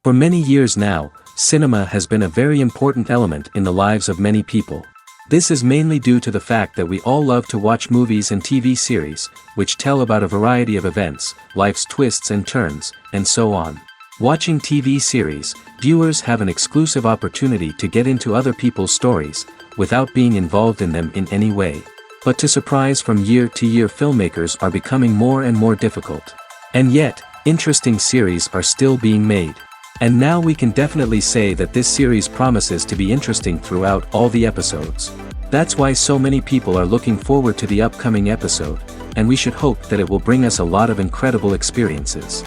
For many years now, cinema has been a very important element in the lives of many people. This is mainly due to the fact that we all love to watch movies and TV series, which tell about a variety of events, life's twists and turns, and so on. Watching TV series, viewers have an exclusive opportunity to get into other people's stories, without being involved in them in any way. But to surprise from year to year, filmmakers are becoming more and more difficult. And yet, interesting series are still being made. And now we can definitely say that this series promises to be interesting throughout all the episodes. That's why so many people are looking forward to the upcoming episode, and we should hope that it will bring us a lot of incredible experiences.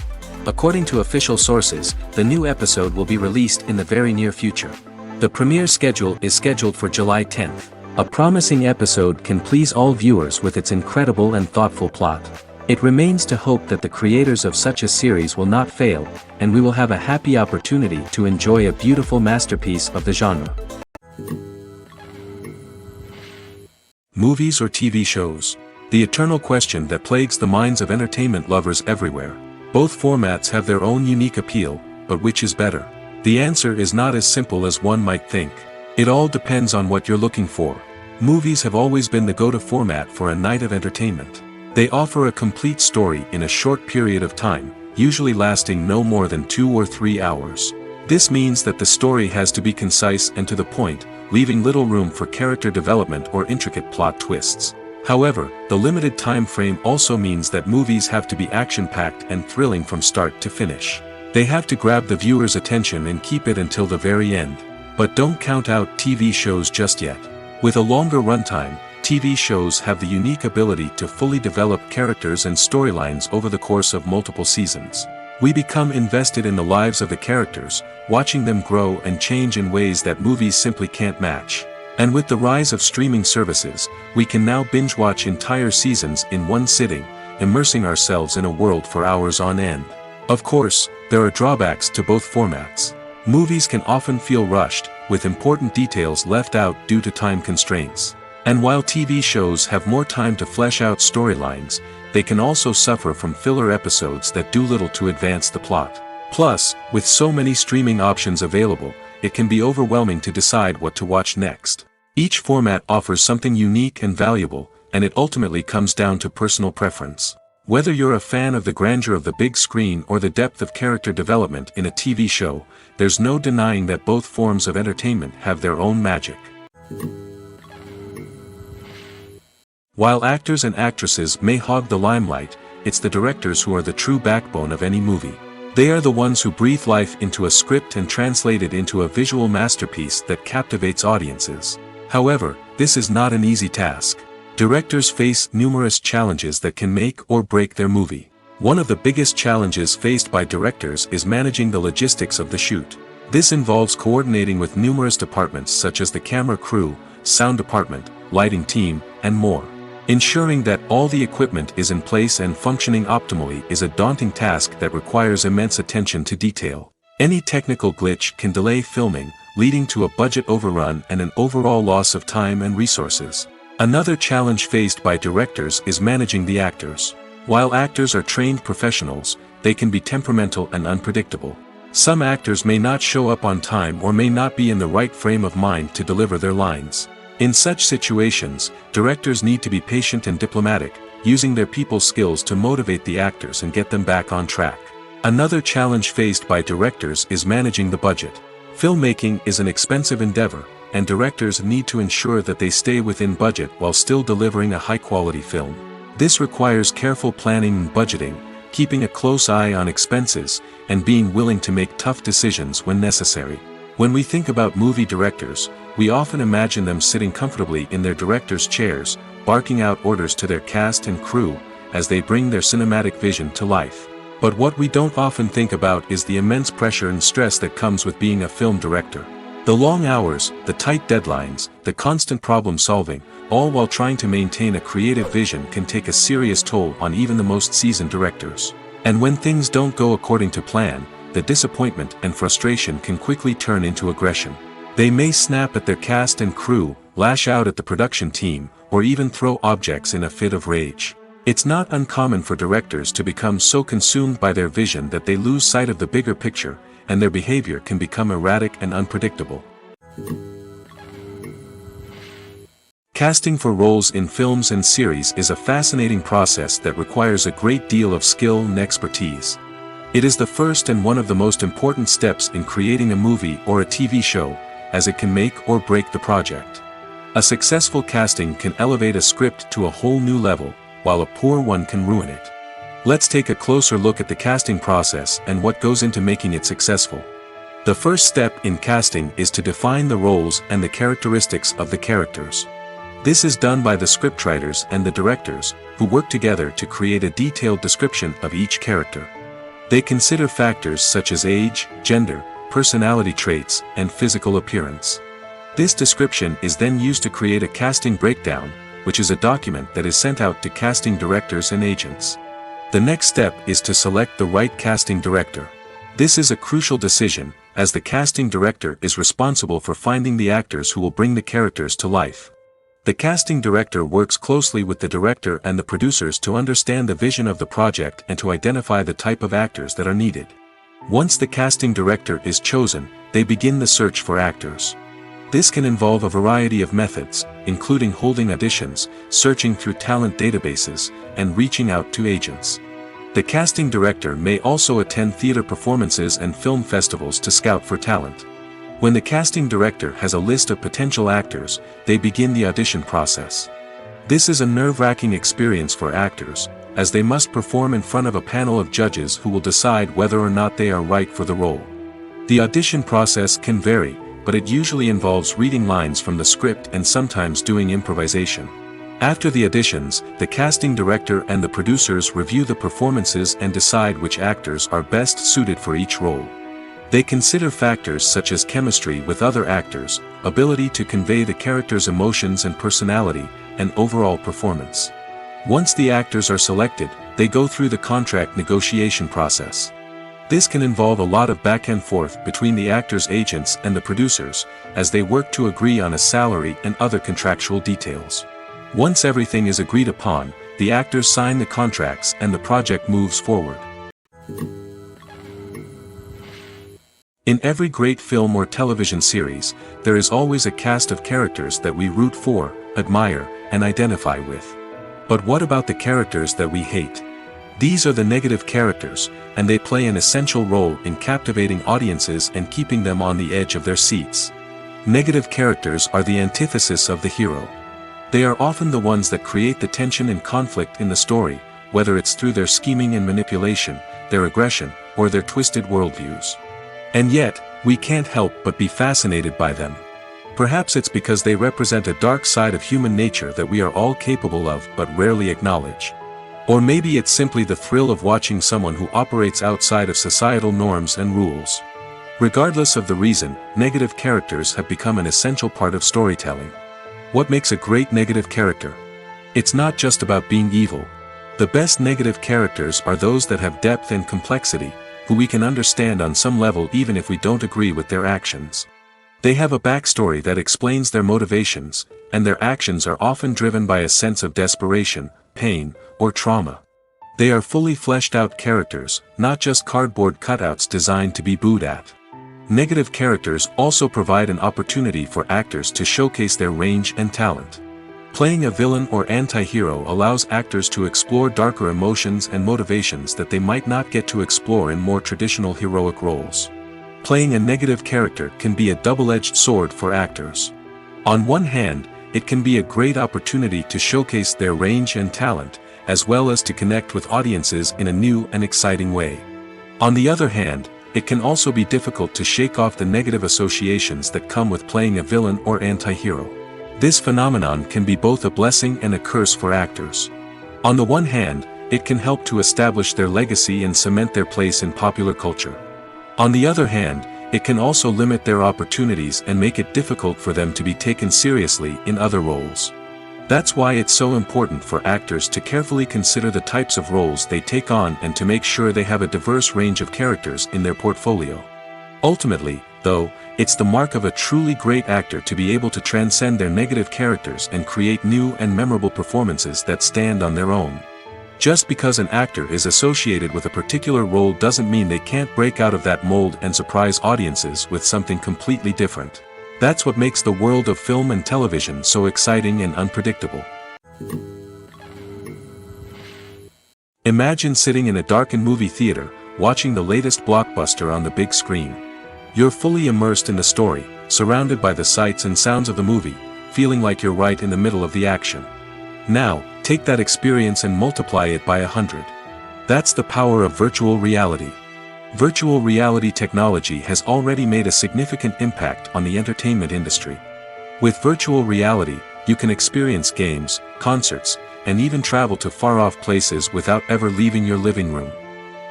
According to official sources, the new episode will be released in the very near future. The premiere schedule is scheduled for July 10th. A promising episode can please all viewers with its incredible and thoughtful plot. It remains to hope that the creators of such a series will not fail, and we will have a happy opportunity to enjoy a beautiful masterpiece of the genre. Movies or TV shows? The eternal question that plagues the minds of entertainment lovers everywhere. Both formats have their own unique appeal, but which is better? The answer is not as simple as one might think. It all depends on what you're looking for. Movies have always been the go-to format for a night of entertainment. They offer a complete story in a short period of time, usually lasting no more than 2 or 3 hours. This means that the story has to be concise and to the point, leaving little room for character development or intricate plot twists. However, the limited time frame also means that movies have to be action-packed and thrilling from start to finish. They have to grab the viewer's attention and keep it until the very end. But don't count out TV shows just yet. With a longer runtime, TV shows have the unique ability to fully develop characters and storylines over the course of multiple seasons. We become invested in the lives of the characters, watching them grow and change in ways that movies simply can't match. And with the rise of streaming services, we can now binge-watch entire seasons in one sitting, immersing ourselves in a world for hours on end. Of course, there are drawbacks to both formats. Movies can often feel rushed, with important details left out due to time constraints. And while TV shows have more time to flesh out storylines, they can also suffer from filler episodes that do little to advance the plot. Plus, with so many streaming options available, it can be overwhelming to decide what to watch next. Each format offers something unique and valuable, and it ultimately comes down to personal preference. Whether you're a fan of the grandeur of the big screen or the depth of character development in a TV show, there's no denying that both forms of entertainment have their own magic. While actors and actresses may hog the limelight, it's the directors who are the true backbone of any movie. They are the ones who breathe life into a script and translate it into a visual masterpiece that captivates audiences. However, this is not an easy task. Directors face numerous challenges that can make or break their movie. One of the biggest challenges faced by directors is managing the logistics of the shoot. This involves coordinating with numerous departments such as the camera crew, sound department, lighting team, and more. Ensuring that all the equipment is in place and functioning optimally is a daunting task that requires immense attention to detail. Any technical glitch can delay filming, leading to a budget overrun and an overall loss of time and resources. Another challenge faced by directors is managing the actors. While actors are trained professionals, they can be temperamental and unpredictable. Some actors may not show up on time or may not be in the right frame of mind to deliver their lines. In such situations, directors need to be patient and diplomatic, using their people skills to motivate the actors and get them back on track. Another challenge faced by directors is managing the budget. Filmmaking is an expensive endeavor, and directors need to ensure that they stay within budget while still delivering a high-quality film. This requires careful planning and budgeting, keeping a close eye on expenses, and being willing to make tough decisions when necessary. When we think about movie directors, we often imagine them sitting comfortably in their director's chairs, barking out orders to their cast and crew, as they bring their cinematic vision to life. But what we don't often think about is the immense pressure and stress that comes with being a film director. The long hours, the tight deadlines, the constant problem solving, all while trying to maintain a creative vision can take a serious toll on even the most seasoned directors. And when things don't go according to plan, the disappointment and frustration can quickly turn into aggression. They may snap at their cast and crew, lash out at the production team, or even throw objects in a fit of rage. It's not uncommon for directors to become so consumed by their vision that they lose sight of the bigger picture, and their behavior can become erratic and unpredictable. Casting for roles in films and series is a fascinating process that requires a great deal of skill and expertise. It is the first and one of the most important steps in creating a movie or a TV show, as it can make or break the project. A successful casting can elevate a script to a whole new level, while a poor one can ruin it. Let's take a closer look at the casting process and what goes into making it successful. The first step in casting is to define the roles and the characteristics of the characters. This is done by the scriptwriters and the directors, who work together to create a detailed description of each character. They consider factors such as age, gender, personality traits, and physical appearance. This description is then used to create a casting breakdown, which is a document that is sent out to casting directors and agents. The next step is to select the right casting director. This is a crucial decision, as the casting director is responsible for finding the actors who will bring the characters to life. The casting director works closely with the director and the producers to understand the vision of the project and to identify the type of actors that are needed. Once the casting director is chosen, they begin the search for actors. This can involve a variety of methods, including holding auditions, searching through talent databases, and reaching out to agents. The casting director may also attend theater performances and film festivals to scout for talent. When the casting director has a list of potential actors, they begin the audition process. This is a nerve-wracking experience for actors, as they must perform in front of a panel of judges who will decide whether or not they are right for the role. The audition process can vary, but it usually involves reading lines from the script and sometimes doing improvisation. After the auditions, the casting director and the producers review the performances and decide which actors are best suited for each role. They consider factors such as chemistry with other actors, ability to convey the character's emotions and personality, and overall performance. Once the actors are selected, they go through the contract negotiation process. This can involve a lot of back and forth between the actors' agents and the producers, as they work to agree on a salary and other contractual details. Once everything is agreed upon, the actors sign the contracts and the project moves forward. In every great film or television series, there is always a cast of characters that we root for, admire, and identify with. But what about the characters that we hate? These are the negative characters, and they play an essential role in captivating audiences and keeping them on the edge of their seats. Negative characters are the antithesis of the hero. They are often the ones that create the tension and conflict in the story, whether it's through their scheming and manipulation, their aggression, or their twisted worldviews. And yet, we can't help but be fascinated by them. Perhaps it's because they represent a dark side of human nature that we are all capable of but rarely acknowledge. Or maybe it's simply the thrill of watching someone who operates outside of societal norms and rules. Regardless of the reason, negative characters have become an essential part of storytelling. What makes a great negative character? It's not just about being evil. The best negative characters are those that have depth and complexity, who we can understand on some level even if we don't agree with their actions. They have a backstory that explains their motivations, and their actions are often driven by a sense of desperation, pain, or trauma. They are fully fleshed out characters, not just cardboard cutouts designed to be booed at. Negative characters also provide an opportunity for actors to showcase their range and talent. Playing a villain or anti-hero allows actors to explore darker emotions and motivations that they might not get to explore in more traditional heroic roles. Playing a negative character can be a double-edged sword for actors. On one hand, it can be a great opportunity to showcase their range and talent, as well as to connect with audiences in a new and exciting way. On the other hand, it can also be difficult to shake off the negative associations that come with playing a villain or anti-hero. This phenomenon can be both a blessing and a curse for actors. On the one hand, it can help to establish their legacy and cement their place in popular culture. On the other hand, it can also limit their opportunities and make it difficult for them to be taken seriously in other roles. That's why it's so important for actors to carefully consider the types of roles they take on and to make sure they have a diverse range of characters in their portfolio. Ultimately, though, it's the mark of a truly great actor to be able to transcend their negative characters and create new and memorable performances that stand on their own. Just because an actor is associated with a particular role doesn't mean they can't break out of that mold and surprise audiences with something completely different. That's what makes the world of film and television so exciting and unpredictable. Imagine sitting in a darkened movie theater, watching the latest blockbuster on the big screen. You're fully immersed in the story, surrounded by the sights and sounds of the movie, feeling like you're right in the middle of the action. Now, take that experience and multiply it by 100. That's the power of virtual reality. Virtual reality technology has already made a significant impact on the entertainment industry. With virtual reality, you can experience games, concerts, and even travel to far-off places without ever leaving your living room.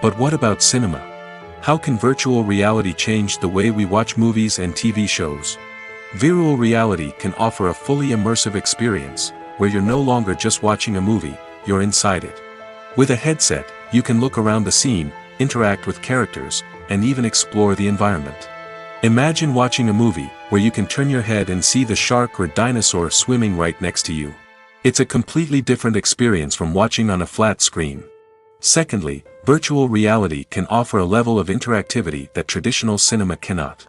But what about cinema? How can virtual reality change the way we watch movies and TV shows? Virtual reality can offer a fully immersive experience, where you're no longer just watching a movie, you're inside it. With a headset, you can look around the scene, interact with characters, and even explore the environment. Imagine watching a movie where you can turn your head and see the shark or dinosaur swimming right next to you. It's a completely different experience from watching on a flat screen. Secondly, virtual reality can offer a level of interactivity that traditional cinema cannot.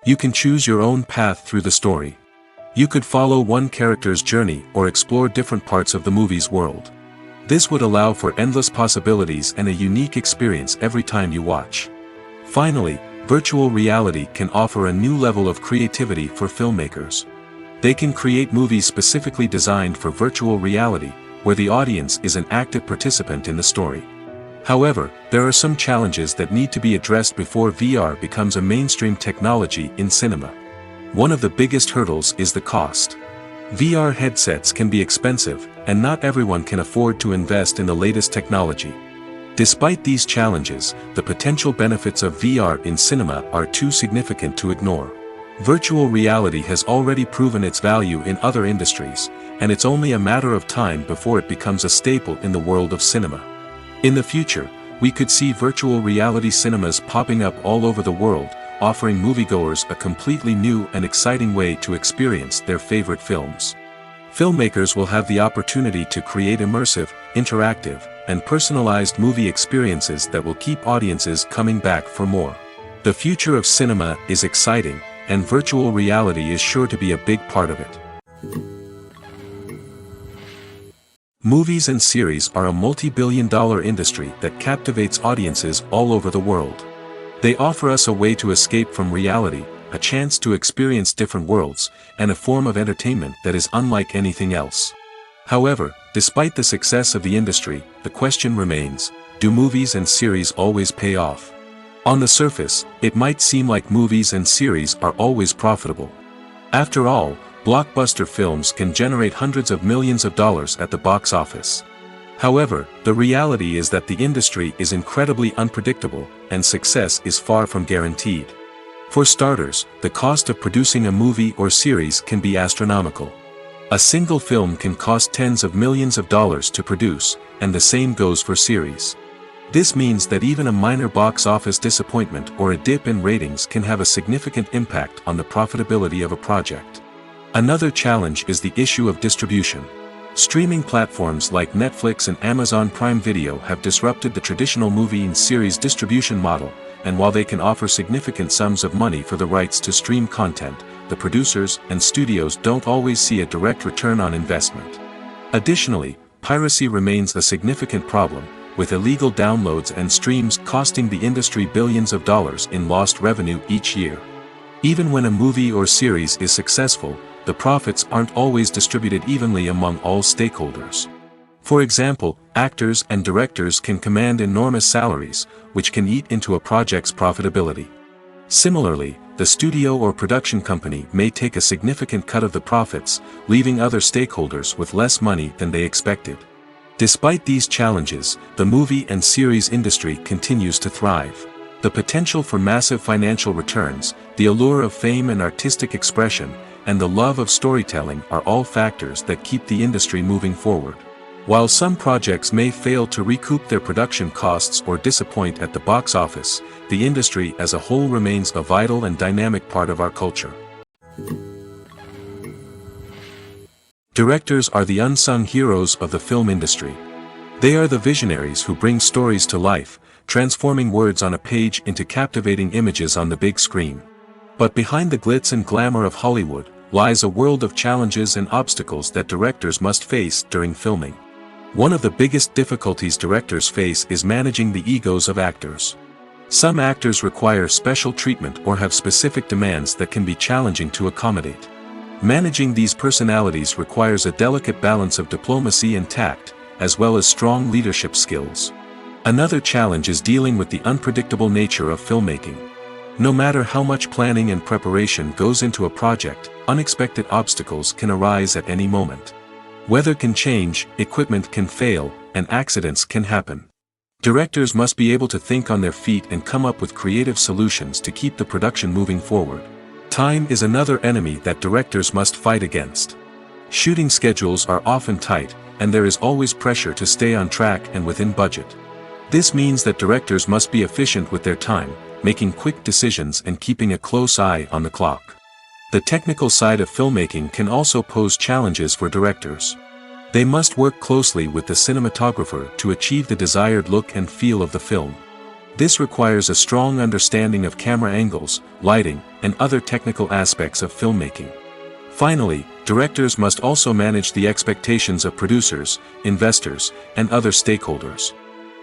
You can choose your own path through the story. You could follow one character's journey or explore different parts of the movie's world. This would allow for endless possibilities and a unique experience every time you watch. Finally, virtual reality can offer a new level of creativity for filmmakers. They can create movies specifically designed for virtual reality, where the audience is an active participant in the story. However, there are some challenges that need to be addressed before VR becomes a mainstream technology in cinema. One of the biggest hurdles is the cost. VR headsets can be expensive, and not everyone can afford to invest in the latest technology. Despite these challenges, the potential benefits of VR in cinema are too significant to ignore. Virtual reality has already proven its value in other industries, and it's only a matter of time before it becomes a staple in the world of cinema. In the future, we could see virtual reality cinemas popping up all over the world, offering moviegoers a completely new and exciting way to experience their favorite films. Filmmakers will have the opportunity to create immersive, interactive, and personalized movie experiences that will keep audiences coming back for more. The future of cinema is exciting, and virtual reality is sure to be a big part of it. Movies and series are a multi-billion-dollar industry that captivates audiences all over the world. They offer us a way to escape from reality, a chance to experience different worlds, and a form of entertainment that is unlike anything else. However, despite the success of the industry, the question remains, do movies and series always pay off? On the surface, it might seem like movies and series are always profitable. After all, blockbuster films can generate hundreds of millions of dollars at the box office. However, the reality is that the industry is incredibly unpredictable, and success is far from guaranteed. For starters, the cost of producing a movie or series can be astronomical. A single film can cost tens of millions of dollars to produce, and the same goes for series. This means that even a minor box office disappointment or a dip in ratings can have a significant impact on the profitability of a project. Another challenge is the issue of distribution. Streaming platforms like Netflix and Amazon Prime Video have disrupted the traditional movie and series distribution model, and while they can offer significant sums of money for the rights to stream content, the producers and studios don't always see a direct return on investment. Additionally, piracy remains a significant problem, with illegal downloads and streams costing the industry billions of dollars in lost revenue each year. Even when a movie or series is successful, the profits aren't always distributed evenly among all stakeholders. For example, actors and directors can command enormous salaries, which can eat into a project's profitability. Similarly, the studio or production company may take a significant cut of the profits, leaving other stakeholders with less money than they expected. Despite these challenges, the movie and series industry continues to thrive. The potential for massive financial returns, the allure of fame and artistic expression, and the love of storytelling are all factors that keep the industry moving forward. While some projects may fail to recoup their production costs or disappoint at the box office, the industry as a whole remains a vital and dynamic part of our culture. Directors are the unsung heroes of the film industry. They are the visionaries who bring stories to life, transforming words on a page into captivating images on the big screen. But behind the glitz and glamour of Hollywood, lies a world of challenges and obstacles that directors must face during filming. One of the biggest difficulties directors face is managing the egos of actors. Some actors require special treatment or have specific demands that can be challenging to accommodate. Managing these personalities requires a delicate balance of diplomacy and tact, as well as strong leadership skills. Another challenge is dealing with the unpredictable nature of filmmaking. No matter how much planning and preparation goes into a project, unexpected obstacles can arise at any moment. Weather can change, equipment can fail, and accidents can happen. Directors must be able to think on their feet and come up with creative solutions to keep the production moving forward. Time is another enemy that directors must fight against. Shooting schedules are often tight, and there is always pressure to stay on track and within budget. This means that directors must be efficient with their time, making quick decisions and keeping a close eye on the clock. The technical side of filmmaking can also pose challenges for directors. They must work closely with the cinematographer to achieve the desired look and feel of the film. This requires a strong understanding of camera angles, lighting, and other technical aspects of filmmaking. Finally, directors must also manage the expectations of producers, investors, and other stakeholders.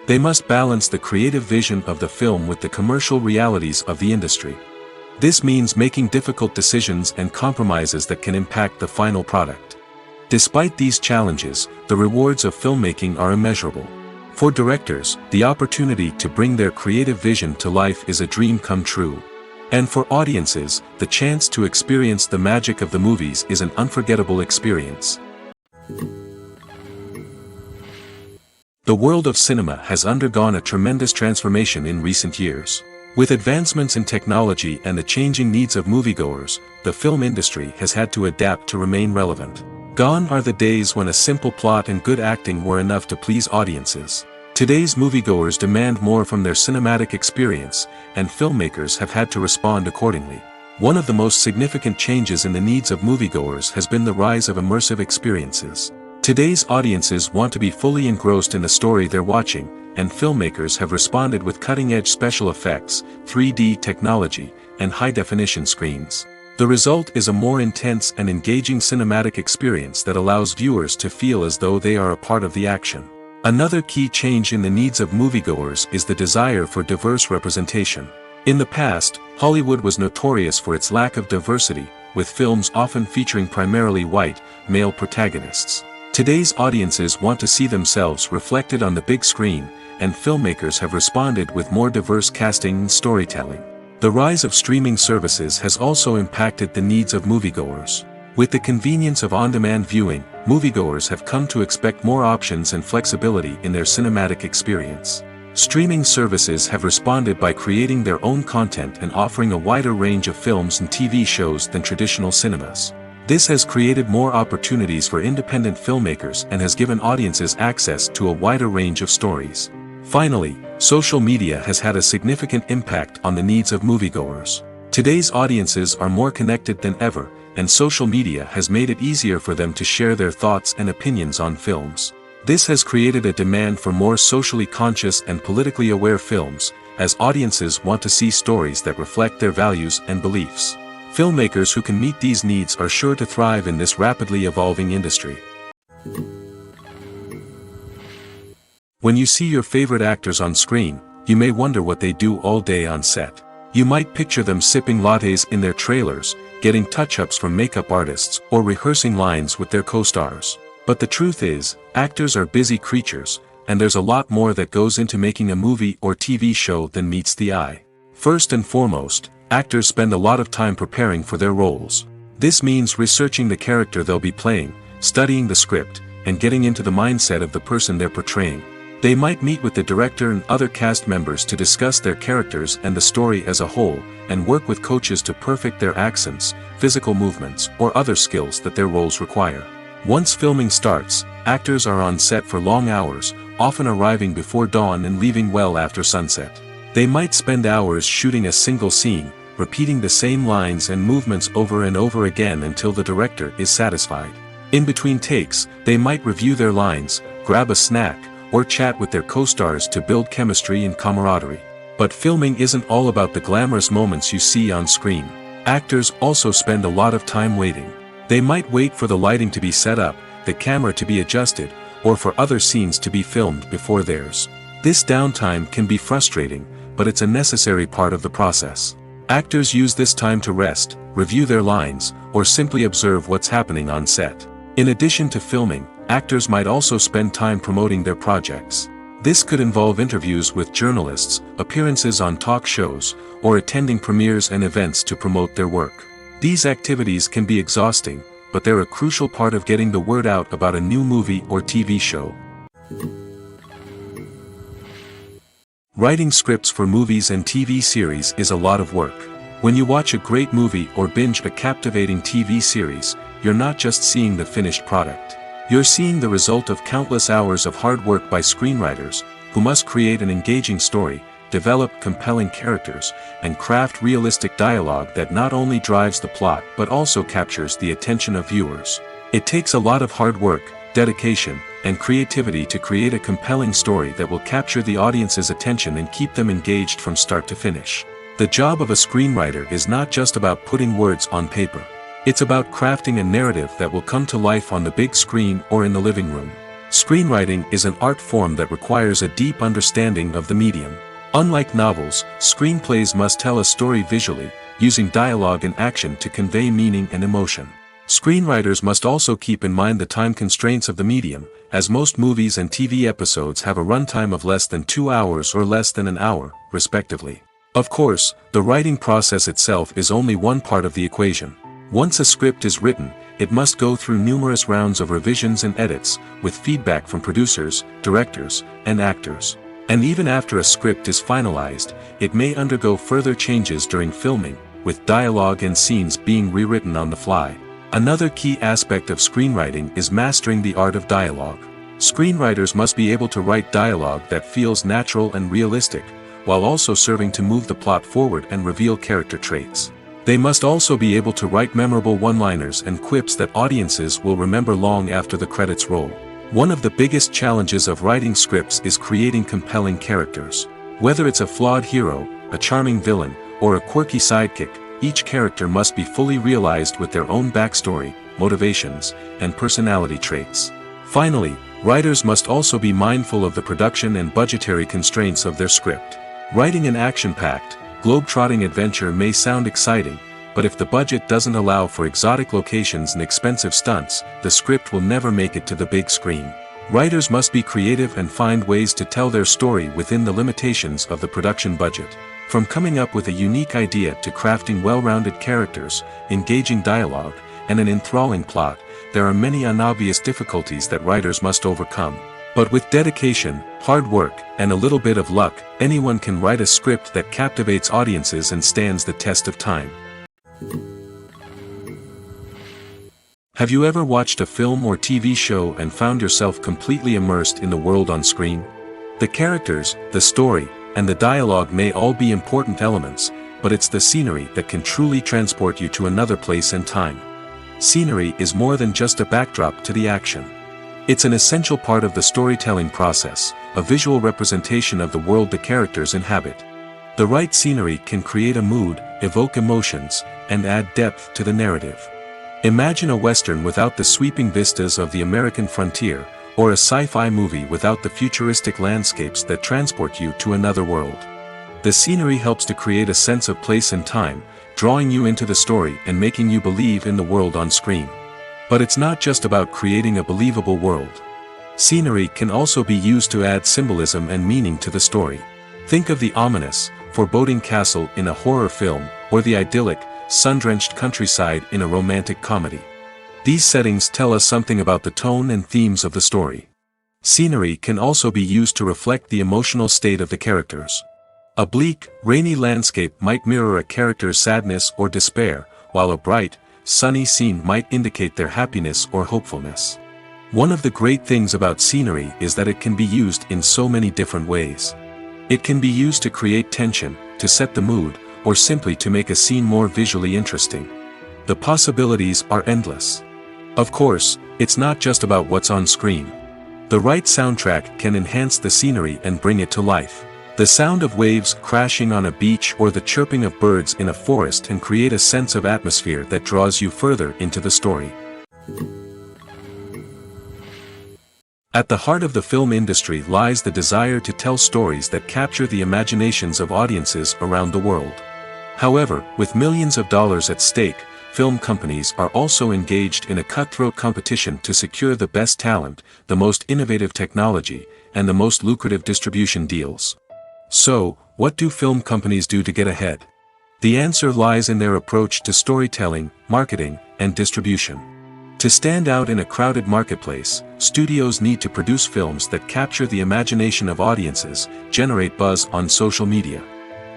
They must balance the creative vision of the film with the commercial realities of the industry. This means making difficult decisions and compromises that can impact the final product. Despite these challenges, the rewards of filmmaking are immeasurable. For directors, the opportunity to bring their creative vision to life is a dream come true. And for audiences, the chance to experience the magic of the movies is an unforgettable experience. The world of cinema has undergone a tremendous transformation in recent years. With advancements in technology and the changing needs of moviegoers, the film industry has had to adapt to remain relevant. Gone are the days when a simple plot and good acting were enough to please audiences. Today's moviegoers demand more from their cinematic experience, and filmmakers have had to respond accordingly. One of the most significant changes in the needs of moviegoers has been the rise of immersive experiences. Today's audiences want to be fully engrossed in the story they're watching, and filmmakers have responded with cutting-edge special effects, 3D technology, and high-definition screens. The result is a more intense and engaging cinematic experience that allows viewers to feel as though they are a part of the action. Another key change in the needs of moviegoers is the desire for diverse representation. In the past, Hollywood was notorious for its lack of diversity, with films often featuring primarily white, male protagonists. Today's audiences want to see themselves reflected on the big screen, and filmmakers have responded with more diverse casting and storytelling. The rise of streaming services has also impacted the needs of moviegoers. With the convenience of on-demand viewing, moviegoers have come to expect more options and flexibility in their cinematic experience. Streaming services have responded by creating their own content and offering a wider range of films and TV shows than traditional cinemas. This has created more opportunities for independent filmmakers and has given audiences access to a wider range of stories. Finally, social media has had a significant impact on the needs of moviegoers. Today's audiences are more connected than ever, and social media has made it easier for them to share their thoughts and opinions on films. This has created a demand for more socially conscious and politically aware films, as audiences want to see stories that reflect their values and beliefs. Filmmakers who can meet these needs are sure to thrive in this rapidly evolving industry. When you see your favorite actors on screen, you may wonder what they do all day on set. You might picture them sipping lattes in their trailers, getting touch-ups from makeup artists, or rehearsing lines with their co-stars. But the truth is, actors are busy creatures, and there's a lot more that goes into making a movie or TV show than meets the eye. First and foremost, actors spend a lot of time preparing for their roles. This means researching the character they'll be playing, studying the script, and getting into the mindset of the person they're portraying. They might meet with the director and other cast members to discuss their characters and the story as a whole, and work with coaches to perfect their accents, physical movements, or other skills that their roles require. Once filming starts, actors are on set for long hours, often arriving before dawn and leaving well after sunset. They might spend hours shooting a single scene, repeating the same lines and movements over and over again until the director is satisfied. In between takes, they might review their lines, grab a snack, or chat with their co-stars to build chemistry and camaraderie. But filming isn't all about the glamorous moments you see on screen. Actors also spend a lot of time waiting. They might wait for the lighting to be set up, the camera to be adjusted, or for other scenes to be filmed before theirs. This downtime can be frustrating, but it's a necessary part of the process. Actors use this time to rest, review their lines, or simply observe what's happening on set. In addition to filming, actors might also spend time promoting their projects. This could involve interviews with journalists, appearances on talk shows, or attending premieres and events to promote their work. These activities can be exhausting, but they're a crucial part of getting the word out about a new movie or TV show. Writing scripts for movies and TV series is a lot of work. When you watch a great movie or binge a captivating TV series, you're not just seeing the finished product. You're seeing the result of countless hours of hard work by screenwriters, who must create an engaging story, develop compelling characters, and craft realistic dialogue that not only drives the plot but also captures the attention of viewers. It takes a lot of hard work, dedication, and creativity to create a compelling story that will capture the audience's attention and keep them engaged from start to finish. The job of a screenwriter is not just about putting words on paper. It's about crafting a narrative that will come to life on the big screen or in the living room. Screenwriting is an art form that requires a deep understanding of the medium. Unlike novels, screenplays must tell a story visually, using dialogue and action to convey meaning and emotion. Screenwriters must also keep in mind the time constraints of the medium, as most movies and TV episodes have a runtime of less than 2 hours or less than an hour, respectively. Of course, the writing process itself is only one part of the equation. Once a script is written, it must go through numerous rounds of revisions and edits, with feedback from producers, directors, and actors. And even after a script is finalized, it may undergo further changes during filming, with dialogue and scenes being rewritten on the fly. Another key aspect of screenwriting is mastering the art of dialogue. Screenwriters must be able to write dialogue that feels natural and realistic, while also serving to move the plot forward and reveal character traits. They must also be able to write memorable one-liners and quips that audiences will remember long after the credits roll. One of the biggest challenges of writing scripts is creating compelling characters. Whether it's a flawed hero, a charming villain, or a quirky sidekick, each character must be fully realized with their own backstory, motivations, and personality traits. Finally, writers must also be mindful of the production and budgetary constraints of their script. Writing an action-packed, globe-trotting adventure may sound exciting, but if the budget doesn't allow for exotic locations and expensive stunts, the script will never make it to the big screen. Writers must be creative and find ways to tell their story within the limitations of the production budget. From coming up with a unique idea to crafting well-rounded characters, engaging dialogue, and an enthralling plot, there are many unobvious difficulties that writers must overcome. But with dedication, hard work, and a little bit of luck, anyone can write a script that captivates audiences and stands the test of time. Have you ever watched a film or TV show and found yourself completely immersed in the world on screen? The characters, the story, and the dialogue may all be important elements, but it's the scenery that can truly transport you to another place and time. Scenery is more than just a backdrop to the action. It's an essential part of the storytelling process, a visual representation of the world the characters inhabit. The right scenery can create a mood, evoke emotions, and add depth to the narrative. Imagine a western without the sweeping vistas of the American frontier, or a sci-fi movie without the futuristic landscapes that transport you to another world. The scenery helps to create a sense of place and time, drawing you into the story and making you believe in the world on screen. But it's not just about creating a believable world. Scenery can also be used to add symbolism and meaning to the story. Think of the ominous, foreboding castle in a horror film, or the idyllic, sun-drenched countryside in a romantic comedy. These settings tell us something about the tone and themes of the story. Scenery can also be used to reflect the emotional state of the characters. A bleak, rainy landscape might mirror a character's sadness or despair, while a bright, sunny scene might indicate their happiness or hopefulness. One of the great things about scenery is that it can be used in so many different ways. It can be used to create tension, to set the mood, or simply to make a scene more visually interesting. The possibilities are endless. Of course, it's not just about what's on screen. The right soundtrack can enhance the scenery and bring it to life. The sound of waves crashing on a beach or the chirping of birds in a forest can create a sense of atmosphere that draws you further into the story. At the heart of the film industry lies the desire to tell stories that capture the imaginations of audiences around the world. However, with millions of dollars at stake, film companies are also engaged in a cutthroat competition to secure the best talent, the most innovative technology, and the most lucrative distribution deals. So, what do film companies do to get ahead? The answer lies in their approach to storytelling, marketing, and distribution. To stand out in a crowded marketplace, studios need to produce films that capture the imagination of audiences, generate buzz on social media.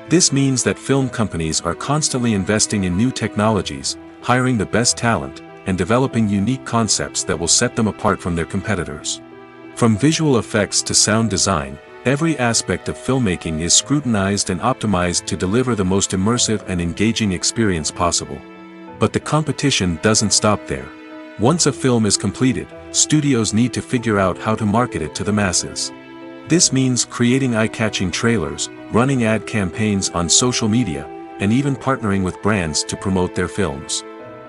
This means that film companies are constantly investing in new technologies, hiring the best talent, and developing unique concepts that will set them apart from their competitors. From visual effects to sound design, every aspect of filmmaking is scrutinized and optimized to deliver the most immersive and engaging experience possible. But the competition doesn't stop there. Once a film is completed, studios need to figure out how to market it to the masses. This means creating eye-catching trailers, running ad campaigns on social media, and even partnering with brands to promote their films.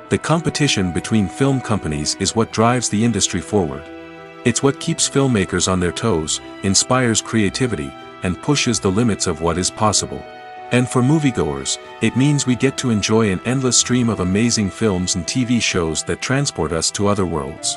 The competition between film companies is what drives the industry forward. It's what keeps filmmakers on their toes, inspires creativity, and pushes the limits of what is possible. And for moviegoers, it means we get to enjoy an endless stream of amazing films and TV shows that transport us to other worlds.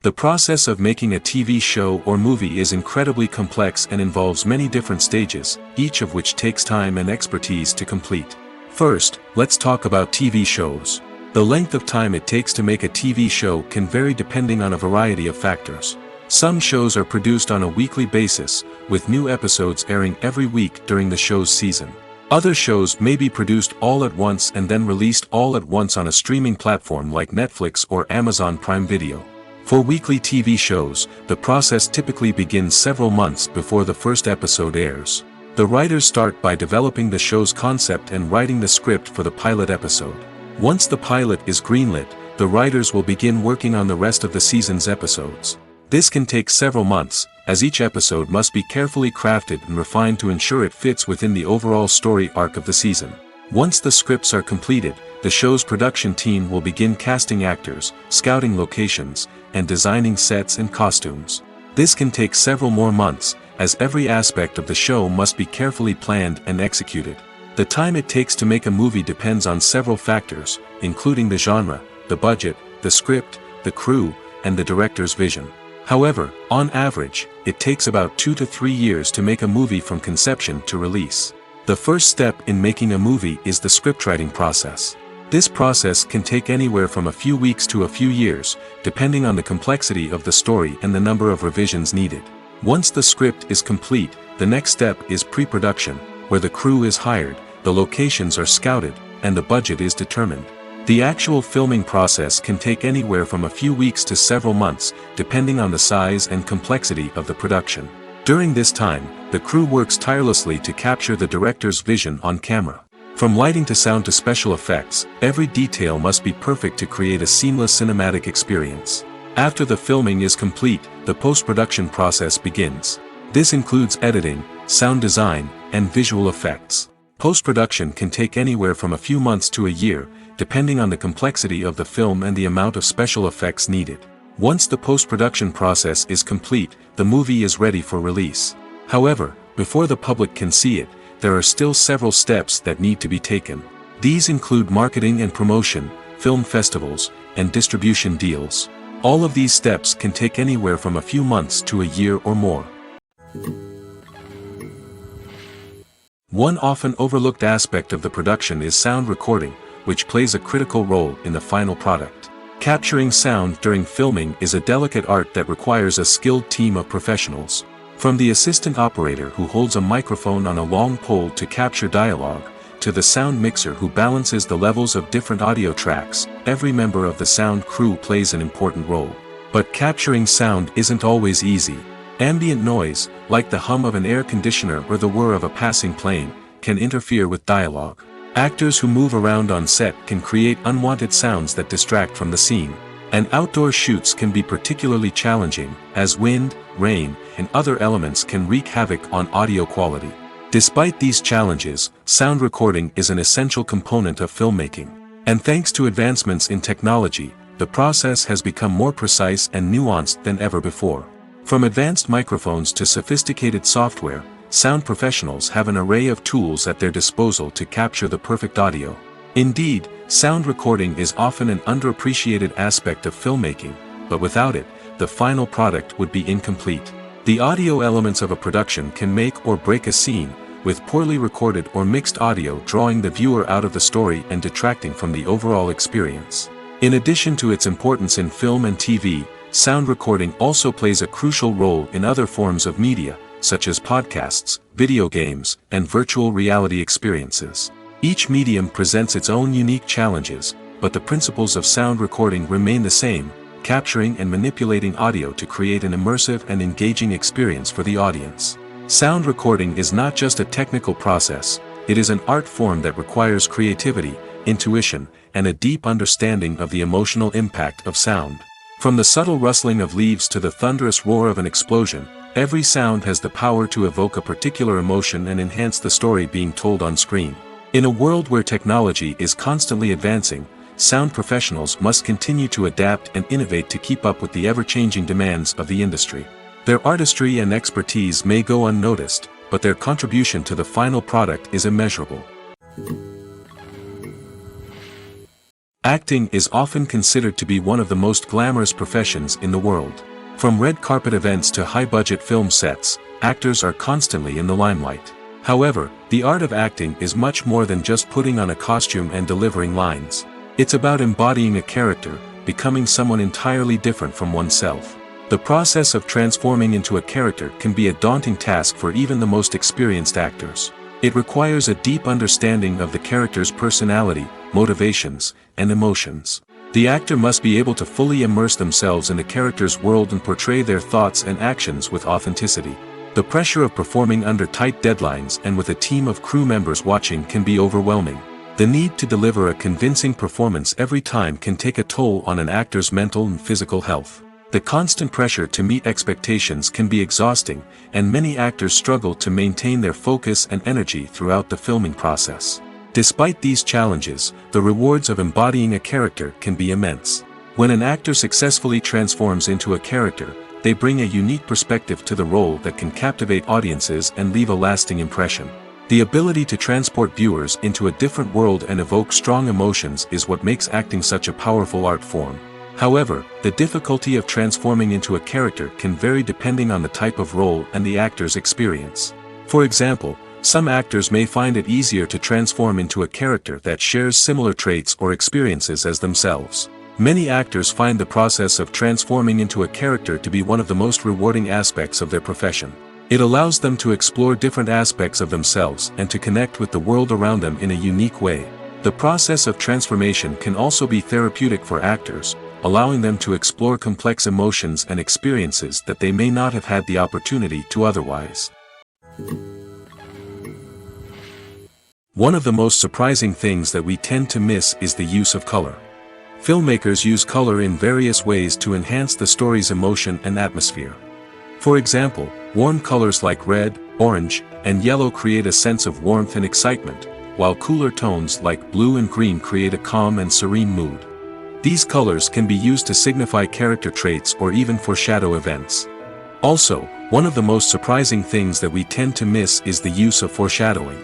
The process of making a TV show or movie is incredibly complex and involves many different stages, each of which takes time and expertise to complete. First, let's talk about TV shows. The length of time it takes to make a TV show can vary depending on a variety of factors. Some shows are produced on a weekly basis, with new episodes airing every week during the show's season. Other shows may be produced all at once and then released all at once on a streaming platform like Netflix or Amazon Prime Video. For weekly TV shows, the process typically begins several months before the first episode airs. The writers start by developing the show's concept and writing the script for the pilot episode. Once the pilot is greenlit, the writers will begin working on the rest of the season's episodes. This can take several months, as each episode must be carefully crafted and refined to ensure it fits within the overall story arc of the season. Once the scripts are completed, the show's production team will begin casting actors, scouting locations, and designing sets and costumes. This can take several more months, as every aspect of the show must be carefully planned and executed. The time it takes to make a movie depends on several factors, including the genre, the budget, the script, the crew, and the director's vision. However, on average, it takes about 2 to 3 years to make a movie from conception to release. The first step in making a movie is the scriptwriting process. This process can take anywhere from a few weeks to a few years, depending on the complexity of the story and the number of revisions needed. Once the script is complete, the next step is pre-production, where the crew is hired, the locations are scouted, and the budget is determined. The actual filming process can take anywhere from a few weeks to several months, depending on the size and complexity of the production. During this time, the crew works tirelessly to capture the director's vision on camera. From lighting to sound to special effects, every detail must be perfect to create a seamless cinematic experience. After the filming is complete, the post-production process begins. This includes editing, sound design, and visual effects. Post-production can take anywhere from a few months to a year, depending on the complexity of the film and the amount of special effects needed. Once the post-production process is complete, the movie is ready for release. However, before the public can see it, there are still several steps that need to be taken. These include marketing and promotion, film festivals, and distribution deals. All of these steps can take anywhere from a few months to a year or more. One often overlooked aspect of the production is sound recording, which plays a critical role in the final product. Capturing sound during filming is a delicate art that requires a skilled team of professionals. From the assistant operator who holds a microphone on a long pole to capture dialogue, to the sound mixer who balances the levels of different audio tracks, every member of the sound crew plays an important role. But capturing sound isn't always easy. Ambient noise, like the hum of an air conditioner or the whir of a passing plane, can interfere with dialogue. Actors who move around on set can create unwanted sounds that distract from the scene. And outdoor shoots can be particularly challenging, as wind, rain, and other elements can wreak havoc on audio quality. Despite these challenges, sound recording is an essential component of filmmaking. And thanks to advancements in technology, the process has become more precise and nuanced than ever before. From advanced microphones to sophisticated software, sound professionals have an array of tools at their disposal to capture the perfect audio. Indeed, sound recording is often an underappreciated aspect of filmmaking, but without it, the final product would be incomplete. The audio elements of a production can make or break a scene, with poorly recorded or mixed audio drawing the viewer out of the story and detracting from the overall experience. In addition to its importance in film and TV, sound recording also plays a crucial role in other forms of media, such as podcasts, video games, and virtual reality experiences. Each medium presents its own unique challenges, but the principles of sound recording remain the same, capturing and manipulating audio to create an immersive and engaging experience for the audience. Sound recording is not just a technical process, it is an art form that requires creativity, intuition, and a deep understanding of the emotional impact of sound. From the subtle rustling of leaves to the thunderous roar of an explosion, every sound has the power to evoke a particular emotion and enhance the story being told on screen. In a world where technology is constantly advancing, sound professionals must continue to adapt and innovate to keep up with the ever-changing demands of the industry. Their artistry and expertise may go unnoticed, but their contribution to the final product is immeasurable. Acting is often considered to be one of the most glamorous professions in the world. From red carpet events to high-budget film sets, actors are constantly in the limelight. However, the art of acting is much more than just putting on a costume and delivering lines. It's about embodying a character, becoming someone entirely different from oneself. The process of transforming into a character can be a daunting task for even the most experienced actors. It requires a deep understanding of the character's personality, motivations, and emotions. The actor must be able to fully immerse themselves in the character's world and portray their thoughts and actions with authenticity. The pressure of performing under tight deadlines and with a team of crew members watching can be overwhelming. The need to deliver a convincing performance every time can take a toll on an actor's mental and physical health. The constant pressure to meet expectations can be exhausting, and many actors struggle to maintain their focus and energy throughout the filming process. Despite these challenges, the rewards of embodying a character can be immense. When an actor successfully transforms into a character, they bring a unique perspective to the role that can captivate audiences and leave a lasting impression. The ability to transport viewers into a different world and evoke strong emotions is what makes acting such a powerful art form. However, the difficulty of transforming into a character can vary depending on the type of role and the actor's experience. For example, some actors may find it easier to transform into a character that shares similar traits or experiences as themselves. Many actors find the process of transforming into a character to be one of the most rewarding aspects of their profession. It allows them to explore different aspects of themselves and to connect with the world around them in a unique way. The process of transformation can also be therapeutic for actors, allowing them to explore complex emotions and experiences that they may not have had the opportunity to otherwise. One of the most surprising things that we tend to miss is the use of color. Filmmakers use color in various ways to enhance the story's emotion and atmosphere. For example, Warm colors like red, orange, and yellow create a sense of warmth and excitement, while cooler tones like blue and green create a calm and serene mood. These colors can be used to signify character traits or even foreshadow events. Also, one of the most surprising things that we tend to miss is the use of foreshadowing.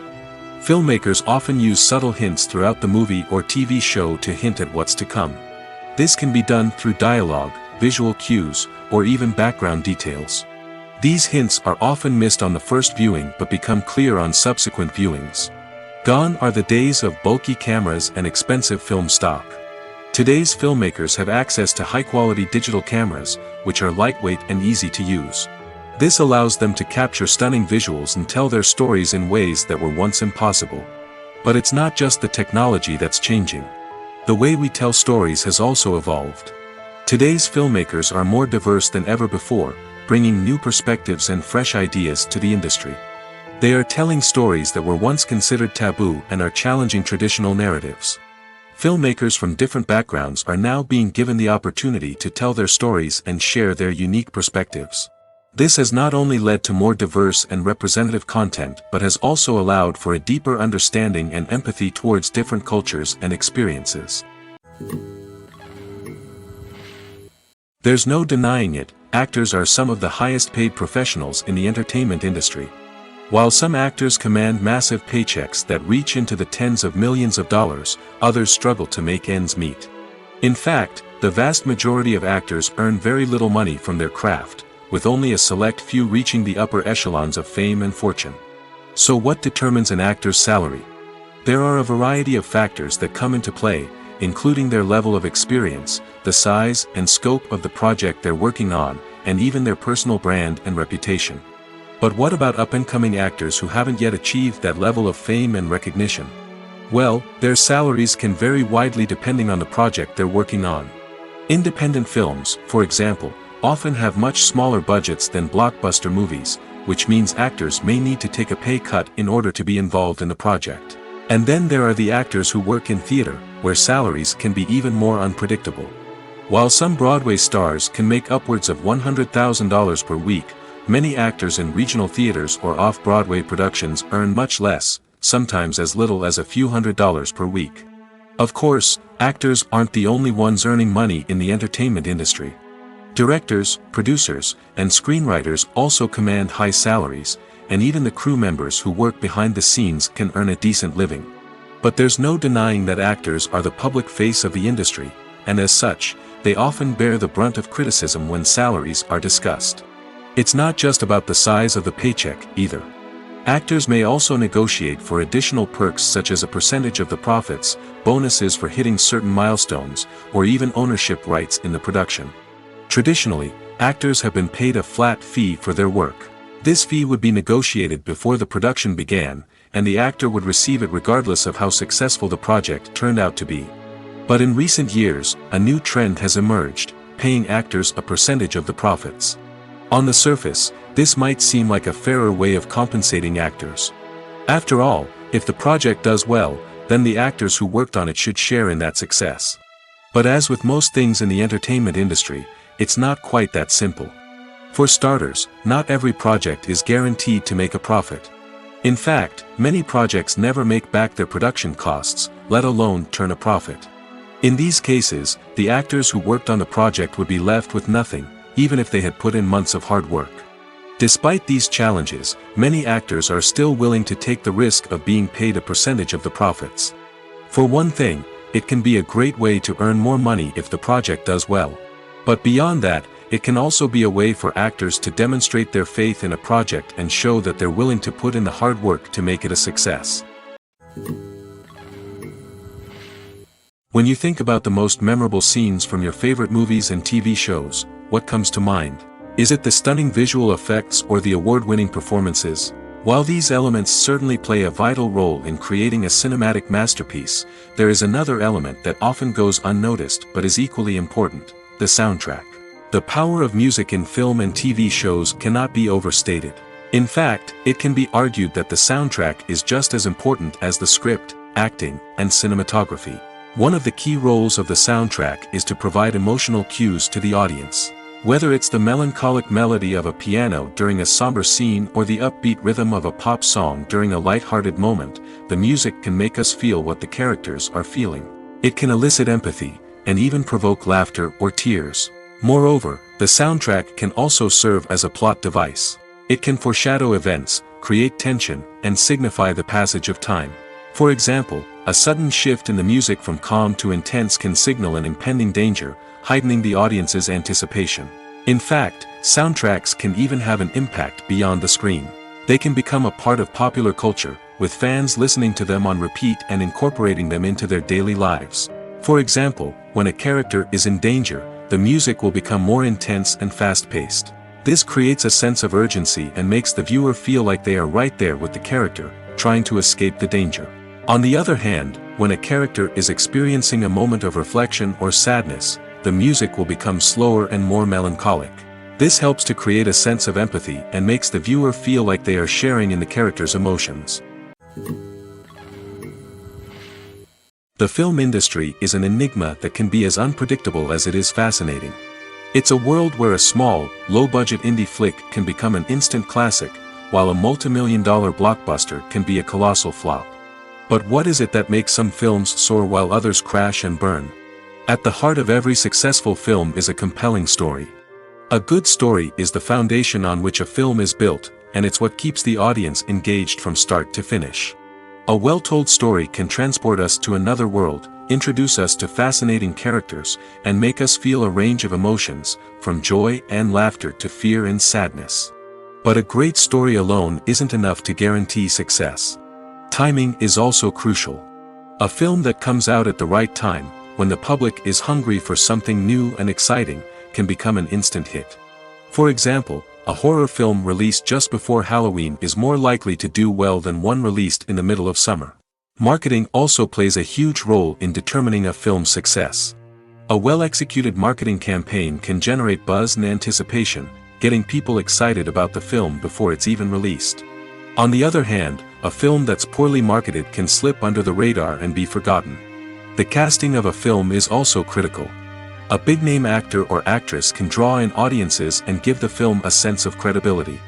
Filmmakers often use subtle hints throughout the movie or TV show to hint at what's to come. This can be done through dialogue, visual cues, or even background details. These hints are often missed on the first viewing but become clear on subsequent viewings. Gone are the days of bulky cameras and expensive film stock. Today's filmmakers have access to high-quality digital cameras, which are lightweight and easy to use. This allows them to capture stunning visuals and tell their stories in ways that were once impossible. But it's not just the technology that's changing. The way we tell stories has also evolved. Today's filmmakers are more diverse than ever before, bringing new perspectives and fresh ideas to the industry. They are telling stories that were once considered taboo and are challenging traditional narratives. Filmmakers from different backgrounds are now being given the opportunity to tell their stories and share their unique perspectives. This has not only led to more diverse and representative content but has also allowed for a deeper understanding and empathy towards different cultures and experiences. There's no denying it, actors are some of the highest paid professionals in the entertainment industry. While some actors command massive paychecks that reach into the tens of millions of dollars, others struggle to make ends meet. In fact, the vast majority of actors earn very little money from their craft, with only a select few reaching the upper echelons of fame and fortune. So what determines an actor's salary? There are a variety of factors that come into play, including their level of experience, the size and scope of the project they're working on, and even their personal brand and reputation. But what about up-and-coming actors who haven't yet achieved that level of fame and recognition? Well, their salaries can vary widely depending on the project they're working on. Independent films, for example, often have much smaller budgets than blockbuster movies, which means actors may need to take a pay cut in order to be involved in the project. And then there are the actors who work in theater, where salaries can be even more unpredictable. While some Broadway stars can make upwards of $100,000 per week, many actors in regional theaters or off-Broadway productions earn much less, sometimes as little as a few $100s per week. Of course, actors aren't the only ones earning money in the entertainment industry. Directors, producers, and screenwriters also command high salaries, and even the crew members who work behind the scenes can earn a decent living. But there's no denying that actors are the public face of the industry, and as such, they often bear the brunt of criticism when salaries are discussed. It's not just about the size of the paycheck, either. Actors may also negotiate for additional perks such as a percentage of the profits, bonuses for hitting certain milestones, or even ownership rights in the production. Traditionally, actors have been paid a flat fee for their work. This fee would be negotiated before the production began, and the actor would receive it regardless of how successful the project turned out to be. But in recent years, a new trend has emerged, paying actors a percentage of the profits. On the surface, this might seem like a fairer way of compensating actors. After all, if the project does well, then the actors who worked on it should share in that success. But as with most things in the entertainment industry, it's not quite that simple. For starters, not every project is guaranteed to make a profit. In fact, many projects never make back their production costs, let alone turn a profit. In these cases, the actors who worked on the project would be left with nothing, even if they had put in months of hard work. Despite these challenges, many actors are still willing to take the risk of being paid a percentage of the profits. For one thing, it can be a great way to earn more money if the project does well. But beyond that, it can also be a way for actors to demonstrate their faith in a project and show that they're willing to put in the hard work to make it a success. When you think about the most memorable scenes from your favorite movies and TV shows, what comes to mind? Is it the stunning visual effects or the award-winning performances? While these elements certainly play a vital role in creating a cinematic masterpiece, there is another element that often goes unnoticed but is equally important: the soundtrack. The power of music in film and TV shows cannot be overstated. In fact, it can be argued that the soundtrack is just as important as the script, acting, and cinematography. One of the key roles of the soundtrack is to provide emotional cues to the audience. Whether it's the melancholic melody of a piano during a somber scene or the upbeat rhythm of a pop song during a light-hearted moment, the music can make us feel what the characters are feeling. It can elicit empathy, and even provoke laughter or tears. Moreover, the soundtrack can also serve as a plot device. It can foreshadow events, create tension, and signify the passage of time. For example, a sudden shift in the music from calm to intense can signal an impending danger, heightening the audience's anticipation. In fact, soundtracks can even have an impact beyond the screen. They can become a part of popular culture, with fans listening to them on repeat and incorporating them into their daily lives. For example, when a character is in danger, the music will become more intense and fast-paced. This creates a sense of urgency and makes the viewer feel like they are right there with the character, trying to escape the danger. On the other hand, when a character is experiencing a moment of reflection or sadness, the music will become slower and more melancholic. This helps to create a sense of empathy and makes the viewer feel like they are sharing in the character's emotions. The film industry is an enigma that can be as unpredictable as it is fascinating. It's a world where a small, low-budget indie flick can become an instant classic, while a multi-million-dollar blockbuster can be a colossal flop. But what is it that makes some films soar while others crash and burn? At the heart of every successful film is a compelling story. A good story is the foundation on which a film is built, and it's what keeps the audience engaged from start to finish. A well-told story can transport us to another world, introduce us to fascinating characters, and make us feel a range of emotions, from joy and laughter to fear and sadness. But a great story alone isn't enough to guarantee success. Timing is also crucial. A film that comes out at the right time, when the public is hungry for something new and exciting, can become an instant hit. For example, a horror film released just before Halloween is more likely to do well than one released in the middle of summer. Marketing also plays a huge role in determining a film's success. A well-executed marketing campaign can generate buzz and anticipation, getting people excited about the film before it's even released. On the other hand, a film that's poorly marketed can slip under the radar and be forgotten. The casting of a film is also critical. A big-name actor or actress can draw in audiences and give the film a sense of credibility.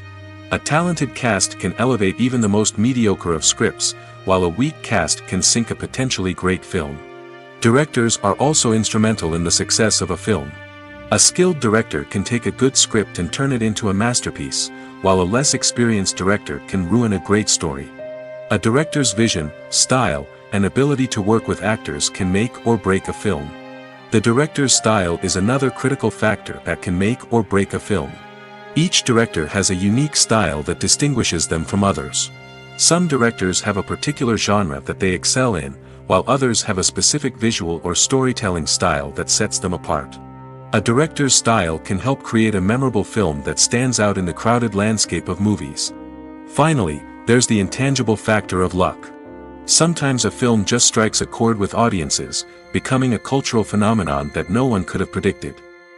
A talented cast can elevate even the most mediocre of scripts, while a weak cast can sink a potentially great film. Directors are also instrumental in the success of a film. A skilled director can take a good script and turn it into a masterpiece, while a less experienced director can ruin a great story. A director's vision, style, and ability to work with actors can make or break a film. The director's style is another critical factor that can make or break a film. Each director has a unique style that distinguishes them from others. Some directors have a particular genre that they excel in, while others have a specific visual or storytelling style that sets them apart. A director's style can help create a memorable film that stands out in the crowded landscape of movies. Finally, there's the intangible factor of luck. Sometimes a film just strikes a chord with audiences, becoming a cultural phenomenon that no one could have predicted.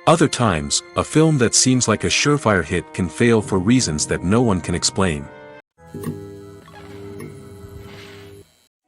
Other times, a film that seems like a surefire hit can fail for reasons that no one can explain.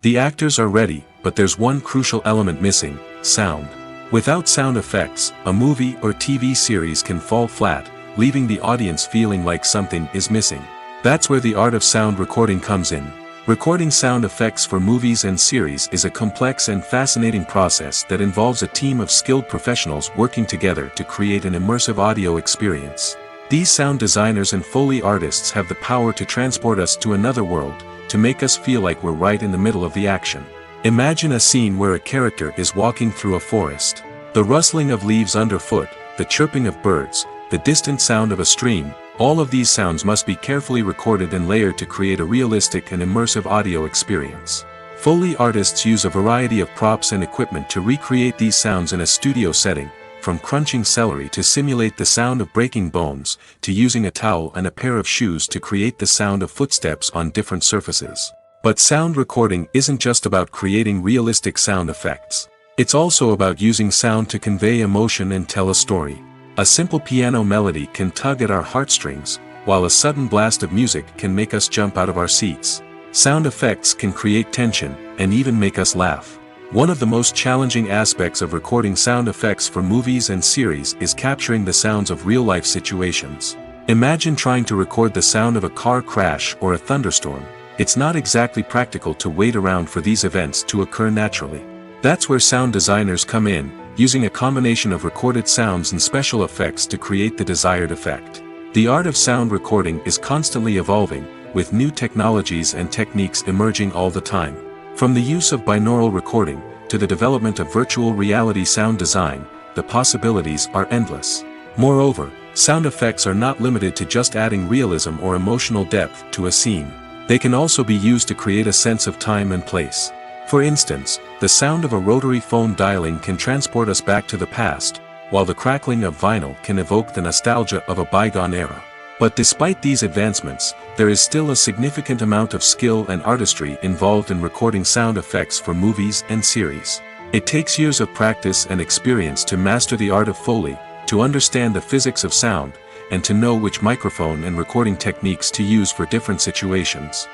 The actors are ready, but there's one crucial element missing: sound. Without sound effects, a movie or TV series can fall flat, leaving the audience feeling like something is missing. That's where the art of sound recording comes in. Recording sound effects for movies and series is a complex and fascinating process that involves a team of skilled professionals working together to create an immersive audio experience. These sound designers and Foley artists have the power to transport us to another world, to make us feel like we're right in the middle of the action. Imagine a scene where a character is walking through a forest. The rustling of leaves underfoot, the chirping of birds, the distant sound of a stream, all of these sounds must be carefully recorded and layered to create a realistic and immersive audio experience. Foley artists use a variety of props and equipment to recreate these sounds in a studio setting, from crunching celery to simulate the sound of breaking bones, to using a towel and a pair of shoes to create the sound of footsteps on different surfaces. But sound recording isn't just about creating realistic sound effects. It's also about using sound to convey emotion and tell a story. A simple piano melody can tug at our heartstrings, while a sudden blast of music can make us jump out of our seats. Sound effects can create tension, and even make us laugh. One of the most challenging aspects of recording sound effects for movies and series is capturing the sounds of real-life situations. Imagine trying to record the sound of a car crash or a thunderstorm. It's not exactly practical to wait around for these events to occur naturally. That's where sound designers come in, using a combination of recorded sounds and special effects to create the desired effect. The art of sound recording is constantly evolving, with new technologies and techniques emerging all the time. From the use of binaural recording, to the development of virtual reality sound design, the possibilities are endless. Moreover, sound effects are not limited to just adding realism or emotional depth to a scene. They can also be used to create a sense of time and place. For instance, the sound of a rotary phone dialing can transport us back to the past, while the crackling of vinyl can evoke the nostalgia of a bygone era. But despite these advancements, there is still a significant amount of skill and artistry involved in recording sound effects for movies and series. It takes years of practice and experience to master the art of Foley, to understand the physics of sound, and to know which microphone and recording techniques to use for different situations.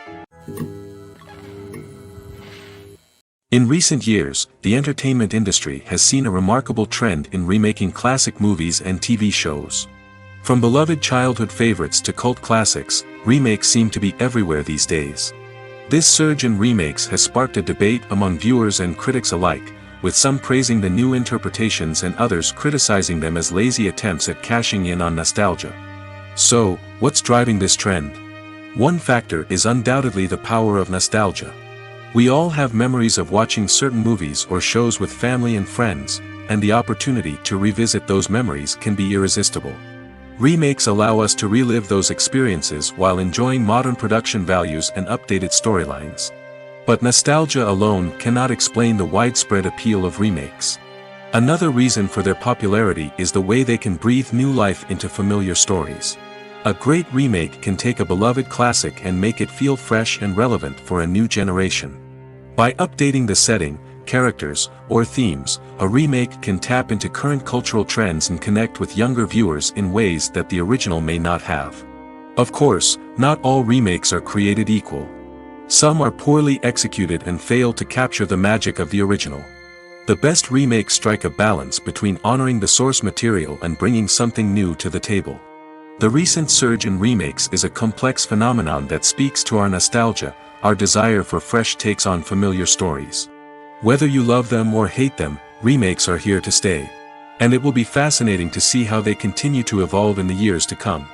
In recent years, the entertainment industry has seen a remarkable trend in remaking classic movies and TV shows. From beloved childhood favorites to cult classics, remakes seem to be everywhere these days. This surge in remakes has sparked a debate among viewers and critics alike, with some praising the new interpretations and others criticizing them as lazy attempts at cashing in on nostalgia. So, what's driving this trend? One factor is undoubtedly the power of nostalgia. We all have memories of watching certain movies or shows with family and friends, and the opportunity to revisit those memories can be irresistible. Remakes allow us to relive those experiences while enjoying modern production values and updated storylines. But nostalgia alone cannot explain the widespread appeal of remakes. Another reason for their popularity is the way they can breathe new life into familiar stories. A great remake can take a beloved classic and make it feel fresh and relevant for a new generation. By updating the setting, characters, or themes, a remake can tap into current cultural trends and connect with younger viewers in ways that the original may not have. Of course, not all remakes are created equal. Some are poorly executed and fail to capture the magic of the original. The best remakes strike a balance between honoring the source material and bringing something new to the table. The recent surge in remakes is a complex phenomenon that speaks to our nostalgia, our desire for fresh takes on familiar stories. Whether you love them or hate them, remakes are here to stay. And it will be fascinating to see how they continue to evolve in the years to come.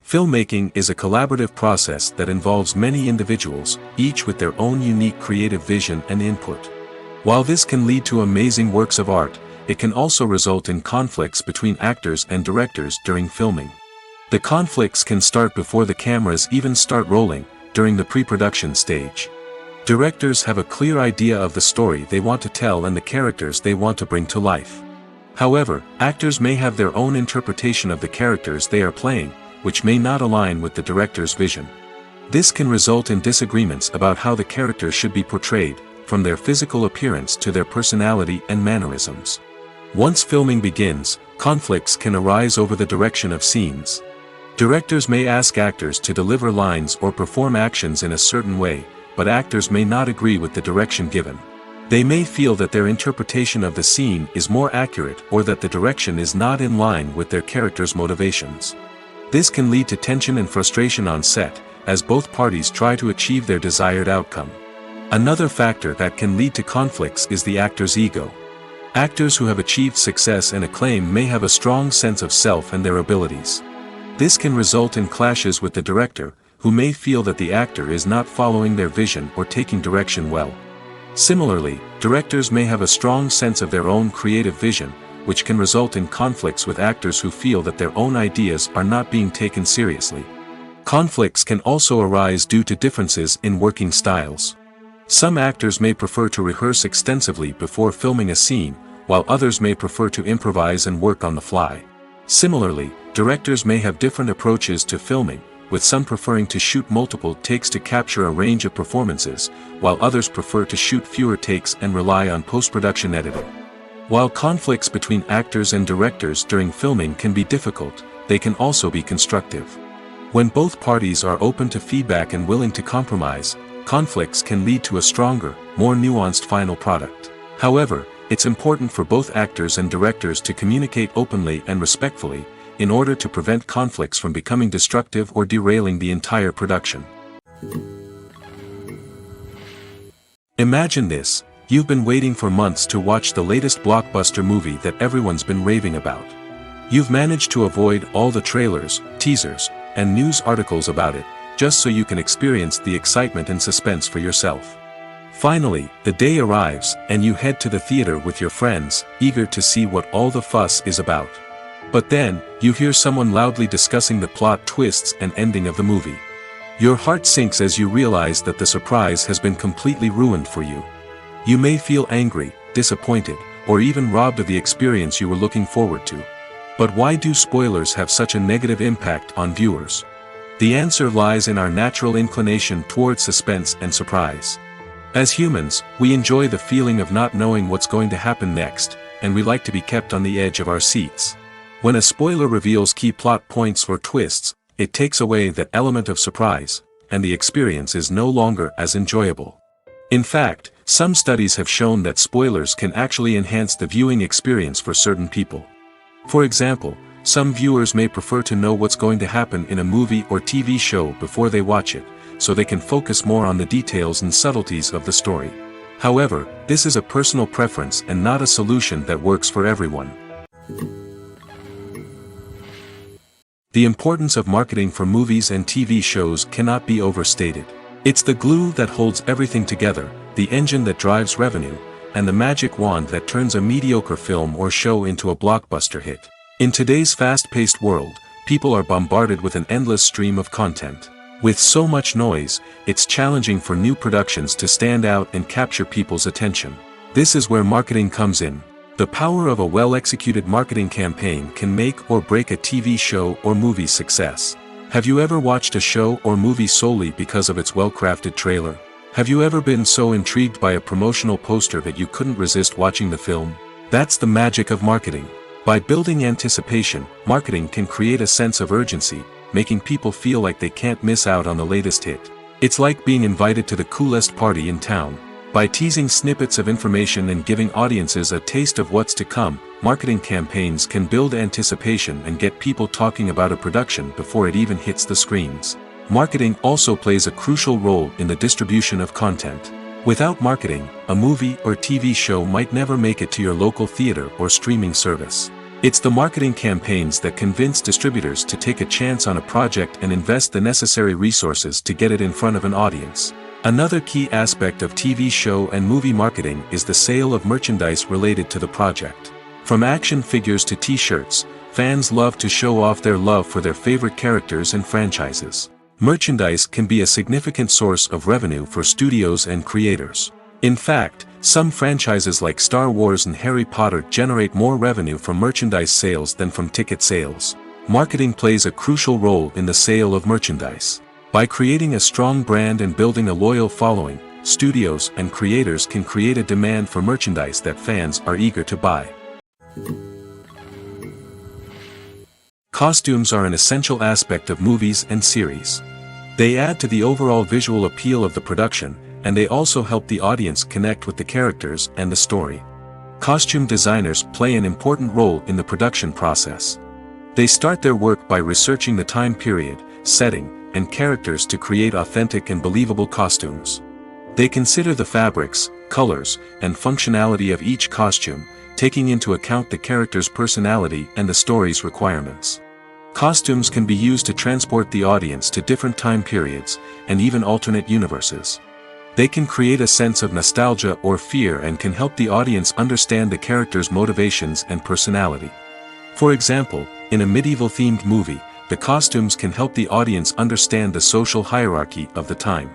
Filmmaking is a collaborative process that involves many individuals, each with their own unique creative vision and input. While this can lead to amazing works of art, it can also result in conflicts between actors and directors during filming. The conflicts can start before the cameras even start rolling, during the pre-production stage. Directors have a clear idea of the story they want to tell and the characters they want to bring to life. However, actors may have their own interpretation of the characters they are playing, which may not align with the director's vision. This can result in disagreements about how the characters should be portrayed, from their physical appearance to their personality and mannerisms. Once filming begins, conflicts can arise over the direction of scenes. Directors may ask actors to deliver lines or perform actions in a certain way, but actors may not agree with the direction given. They may feel that their interpretation of the scene is more accurate or that the direction is not in line with their character's motivations. This can lead to tension and frustration on set, as both parties try to achieve their desired outcome. Another factor that can lead to conflicts is the actor's ego. Actors who have achieved success and acclaim may have a strong sense of self and their abilities. This can result in clashes with the director, who may feel that the actor is not following their vision or taking direction well. Similarly, directors may have a strong sense of their own creative vision, which can result in conflicts with actors who feel that their own ideas are not being taken seriously. Conflicts can also arise due to differences in working styles. Some actors may prefer to rehearse extensively before filming a scene, while others may prefer to improvise and work on the fly. Similarly, directors may have different approaches to filming, with some preferring to shoot multiple takes to capture a range of performances, while others prefer to shoot fewer takes and rely on post-production editing. While conflicts between actors and directors during filming can be difficult, they can also be constructive. When both parties are open to feedback and willing to compromise, conflicts can lead to a stronger, more nuanced final product. However, it's important for both actors and directors to communicate openly and respectfully, in order to prevent conflicts from becoming destructive or derailing the entire production. Imagine this: you've been waiting for months to watch the latest blockbuster movie that everyone's been raving about. You've managed to avoid all the trailers, teasers, and news articles about it, just so you can experience the excitement and suspense for yourself. Finally, the day arrives, and you head to the theater with your friends, eager to see what all the fuss is about. But then, you hear someone loudly discussing the plot twists and ending of the movie. Your heart sinks as you realize that the surprise has been completely ruined for you. You may feel angry, disappointed, or even robbed of the experience you were looking forward to. But why do spoilers have such a negative impact on viewers? The answer lies in our natural inclination toward suspense and surprise. As humans, we enjoy the feeling of not knowing what's going to happen next, and we like to be kept on the edge of our seats. When a spoiler reveals key plot points or twists, it takes away that element of surprise, and the experience is no longer as enjoyable. In fact, some studies have shown that spoilers can actually enhance the viewing experience for certain people. For example, some viewers may prefer to know what's going to happen in a movie or TV show before they watch it, so they can focus more on the details and subtleties of the story. However, this is a personal preference and not a solution that works for everyone. The importance of marketing for movies and TV shows cannot be overstated. It's the glue that holds everything together, the engine that drives revenue, and the magic wand that turns a mediocre film or show into a blockbuster hit. In today's fast-paced world, people are bombarded with an endless stream of content. With so much noise, it's challenging for new productions to stand out and capture people's attention. This is where marketing comes in. The power of a well-executed marketing campaign can make or break a TV show or movie's success. Have you ever watched a show or movie solely because of its well-crafted trailer? Have you ever been so intrigued by a promotional poster that you couldn't resist watching the film? That's the magic of marketing. By building anticipation, marketing can create a sense of urgency, making people feel like they can't miss out on the latest hit. It's like being invited to the coolest party in town. By teasing snippets of information and giving audiences a taste of what's to come, marketing campaigns can build anticipation and get people talking about a production before it even hits the screens. Marketing also plays a crucial role in the distribution of content. Without marketing, a movie or TV show might never make it to your local theater or streaming service. It's the marketing campaigns that convince distributors to take a chance on a project and invest the necessary resources to get it in front of an audience. Another key aspect of TV show and movie marketing is the sale of merchandise related to the project. From action figures to t-shirts, fans love to show off their love for their favorite characters and franchises. Merchandise can be a significant source of revenue for studios and creators. In fact, some franchises like Star Wars and Harry Potter generate more revenue from merchandise sales than from ticket sales. Marketing plays a crucial role in the sale of merchandise. By creating a strong brand and building a loyal following, studios and creators can create a demand for merchandise that fans are eager to buy. Costumes are an essential aspect of movies and series. They add to the overall visual appeal of the production, and they also help the audience connect with the characters and the story. Costume designers play an important role in the production process. They start their work by researching the time period, setting, and characters to create authentic and believable costumes. They consider the fabrics, colors, and functionality of each costume, taking into account the character's personality and the story's requirements. Costumes can be used to transport the audience to different time periods, and even alternate universes. They can create a sense of nostalgia or fear and can help the audience understand the character's motivations and personality. For example, in a medieval-themed movie, the costumes can help the audience understand the social hierarchy of the time.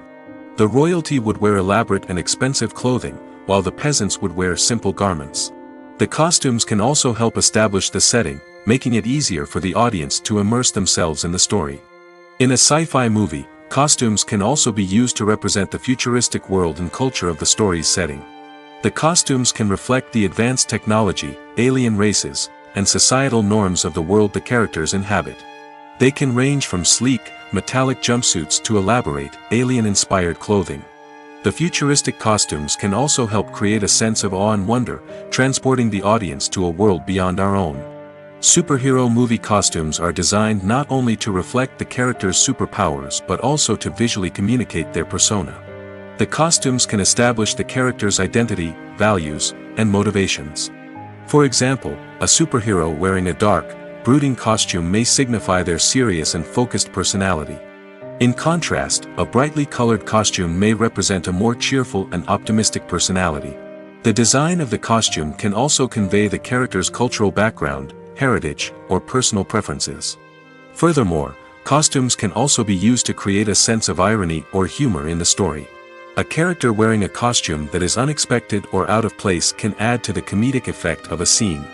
The royalty would wear elaborate and expensive clothing, while the peasants would wear simple garments. The costumes can also help establish the setting, making it easier for the audience to immerse themselves in the story. In a sci-fi movie, costumes can also be used to represent the futuristic world and culture of the story's setting. The costumes can reflect the advanced technology, alien races, and societal norms of the world the characters inhabit. They can range from sleek, metallic jumpsuits to elaborate, alien-inspired clothing. The futuristic costumes can also help create a sense of awe and wonder, transporting the audience to a world beyond our own. Superhero movie costumes are designed not only to reflect the character's superpowers but also to visually communicate their persona. The costumes can establish the character's identity, values, and motivations. For example, a superhero wearing a dark, brooding costume may signify their serious and focused personality. In contrast, a brightly colored costume may represent a more cheerful and optimistic personality. The design of the costume can also convey the character's cultural background, heritage, or personal preferences. Furthermore, costumes can also be used to create a sense of irony or humor in the story. A character wearing a costume that is unexpected or out of place can add to the comedic effect of a scene.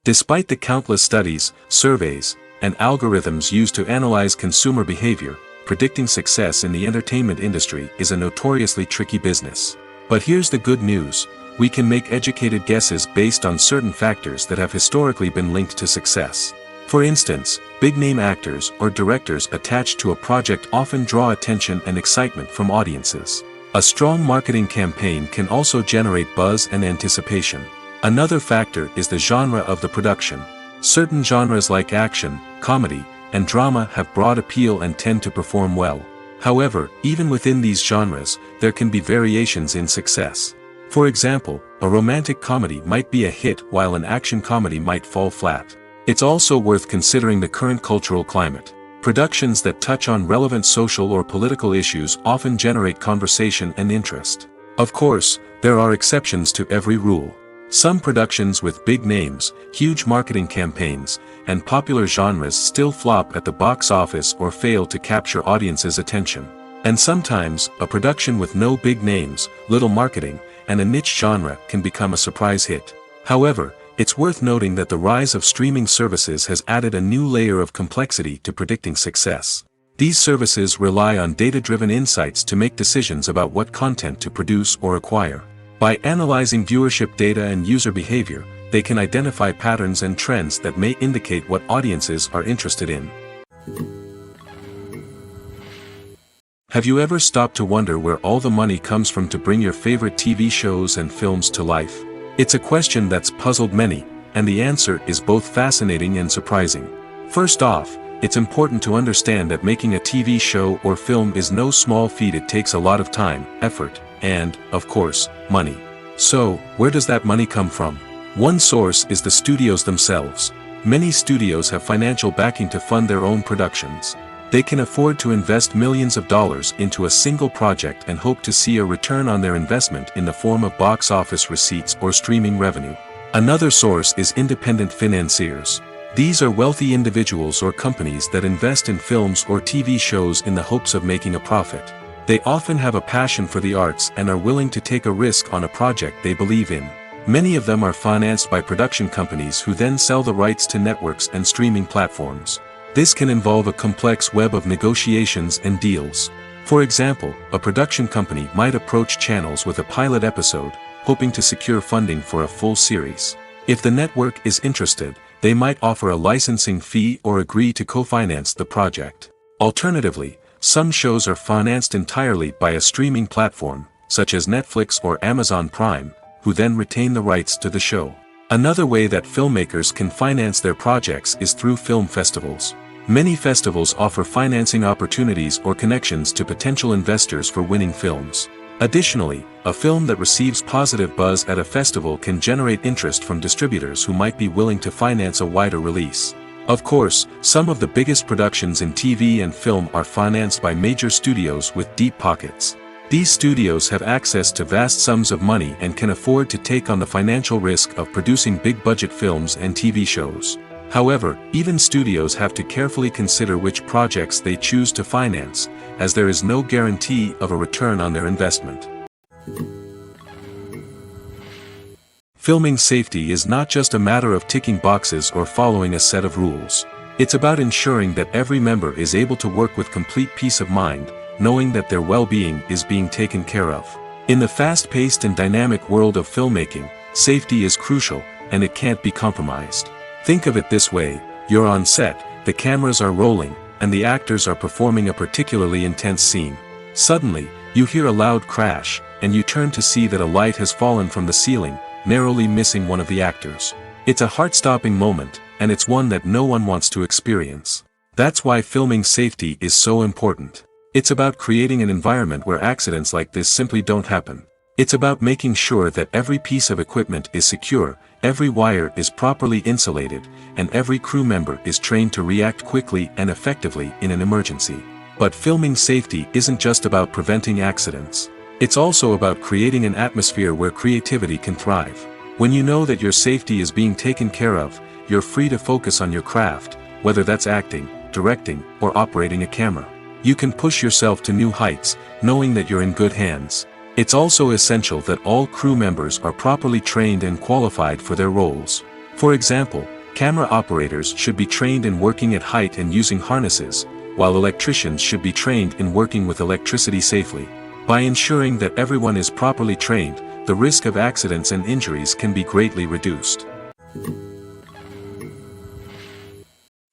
Despite the countless studies, surveys, and algorithms used to analyze consumer behavior, predicting success in the entertainment industry is a notoriously tricky business. But here's the good news: we can make educated guesses based on certain factors that have historically been linked to success. For instance, big-name actors or directors attached to a project often draw attention and excitement from audiences. A strong marketing campaign can also generate buzz and anticipation. Another factor is the genre of the production. Certain genres like action, comedy, and drama have broad appeal and tend to perform well. However, even within these genres, there can be variations in success. For example, a romantic comedy might be a hit while an action comedy might fall flat. It's also worth considering the current cultural climate. Productions that touch on relevant social or political issues often generate conversation and interest. Of course, there are exceptions to every rule. Some productions with big names, huge marketing campaigns, and popular genres still flop at the box office or fail to capture audiences' attention. And sometimes, a production with no big names, little marketing, and a niche genre can become a surprise hit. However, it's worth noting that the rise of streaming services has added a new layer of complexity to predicting success. These services rely on data-driven insights to make decisions about what content to produce or acquire. By analyzing viewership data and user behavior, they can identify patterns and trends that may indicate what audiences are interested in. Have you ever stopped to wonder where all the money comes from to bring your favorite TV shows and films to life? It's a question that's puzzled many, and the answer is both fascinating and surprising. First off, it's important to understand that making a TV show or film is no small feat. It takes a lot of time, effort, and, of course, money. So, where does that money come from? One source is the studios themselves. Many studios have financial backing to fund their own productions. They can afford to invest millions of dollars into a single project and hope to see a return on their investment in the form of box office receipts or streaming revenue. Another source is independent financiers. These are wealthy individuals or companies that invest in films or TV shows in the hopes of making a profit. They often have a passion for the arts and are willing to take a risk on a project they believe in. Many of them are financed by production companies who then sell the rights to networks and streaming platforms. This can involve a complex web of negotiations and deals. For example, a production company might approach channels with a pilot episode, hoping to secure funding for a full series. If the network is interested, they might offer a licensing fee or agree to co-finance the project. Alternatively, some shows are financed entirely by a streaming platform, such as Netflix or Amazon Prime, who then retain the rights to the show. Another way that filmmakers can finance their projects is through film festivals. Many festivals offer financing opportunities or connections to potential investors for winning films. Additionally, a film that receives positive buzz at a festival can generate interest from distributors who might be willing to finance a wider release. Of course, some of the biggest productions in TV and film are financed by major studios with deep pockets. These studios have access to vast sums of money and can afford to take on the financial risk of producing big-budget films and TV shows. However, even studios have to carefully consider which projects they choose to finance, as there is no guarantee of a return on their investment. Filming safety is not just a matter of ticking boxes or following a set of rules. It's about ensuring that every member is able to work with complete peace of mind, knowing that their well-being is being taken care of. In the fast-paced and dynamic world of filmmaking, safety is crucial, and it can't be compromised. Think of it this way: you're on set, the cameras are rolling, and the actors are performing a particularly intense scene. Suddenly, you hear a loud crash, and you turn to see that a light has fallen from the ceiling, narrowly missing one of the actors. It's a heart-stopping moment, and it's one that no one wants to experience. That's why filming safety is so important. It's about creating an environment where accidents like this simply don't happen. It's about making sure that every piece of equipment is secure, every wire is properly insulated, and every crew member is trained to react quickly and effectively in an emergency. But filming safety isn't just about preventing accidents. It's also about creating an atmosphere where creativity can thrive. When you know that your safety is being taken care of, you're free to focus on your craft, whether that's acting, directing, or operating a camera. You can push yourself to new heights, knowing that you're in good hands. It's also essential that all crew members are properly trained and qualified for their roles. For example, camera operators should be trained in working at height and using harnesses, while electricians should be trained in working with electricity safely. By ensuring that everyone is properly trained, the risk of accidents and injuries can be greatly reduced.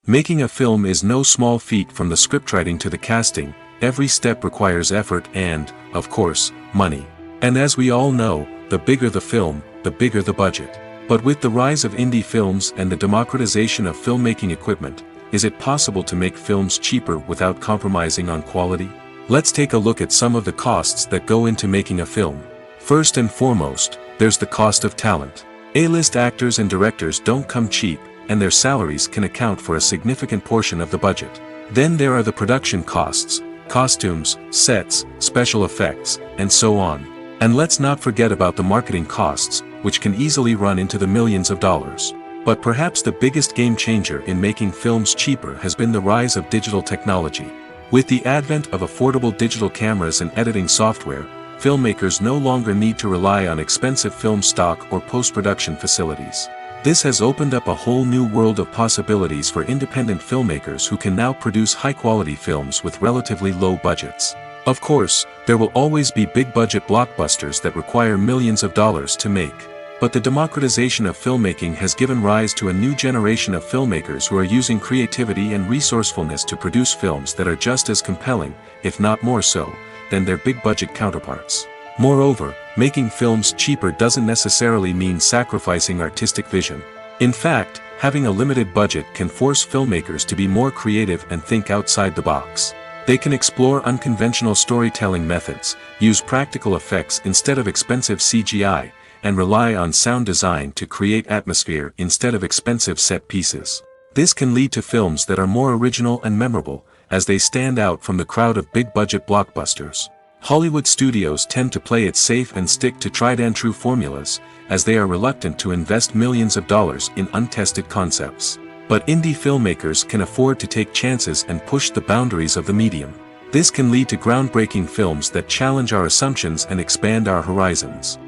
Making a film is no small feat. From the scriptwriting to the casting, every step requires effort and, of course, money. And as we all know, the bigger the film, the bigger the budget. But with the rise of indie films and the democratization of filmmaking equipment, is it possible to make films cheaper without compromising on quality? Let's take a look at some of the costs that go into making a film. First and foremost, there's the cost of talent. A-list actors and directors don't come cheap, and their salaries can account for a significant portion of the budget. Then there are the production costs, costumes, sets, special effects, and so on. And let's not forget about the marketing costs, which can easily run into the millions of dollars. But perhaps the biggest game changer in making films cheaper has been the rise of digital technology. With the advent of affordable digital cameras and editing software, filmmakers no longer need to rely on expensive film stock or post-production facilities. This has opened up a whole new world of possibilities for independent filmmakers who can now produce high-quality films with relatively low budgets. Of course, there will always be big-budget blockbusters that require millions of dollars to make. But the democratization of filmmaking has given rise to a new generation of filmmakers who are using creativity and resourcefulness to produce films that are just as compelling, if not more so, than their big-budget counterparts. Moreover, making films cheaper doesn't necessarily mean sacrificing artistic vision. In fact, having a limited budget can force filmmakers to be more creative and think outside the box. They can explore unconventional storytelling methods, use practical effects instead of expensive CGI, and rely on sound design to create atmosphere instead of expensive set pieces. This can lead to films that are more original and memorable, as they stand out from the crowd of big-budget blockbusters. Hollywood studios tend to play it safe and stick to tried-and-true formulas, as they are reluctant to invest millions of dollars in untested concepts. But indie filmmakers can afford to take chances and push the boundaries of the medium. This can lead to groundbreaking films that challenge our assumptions and expand our horizons.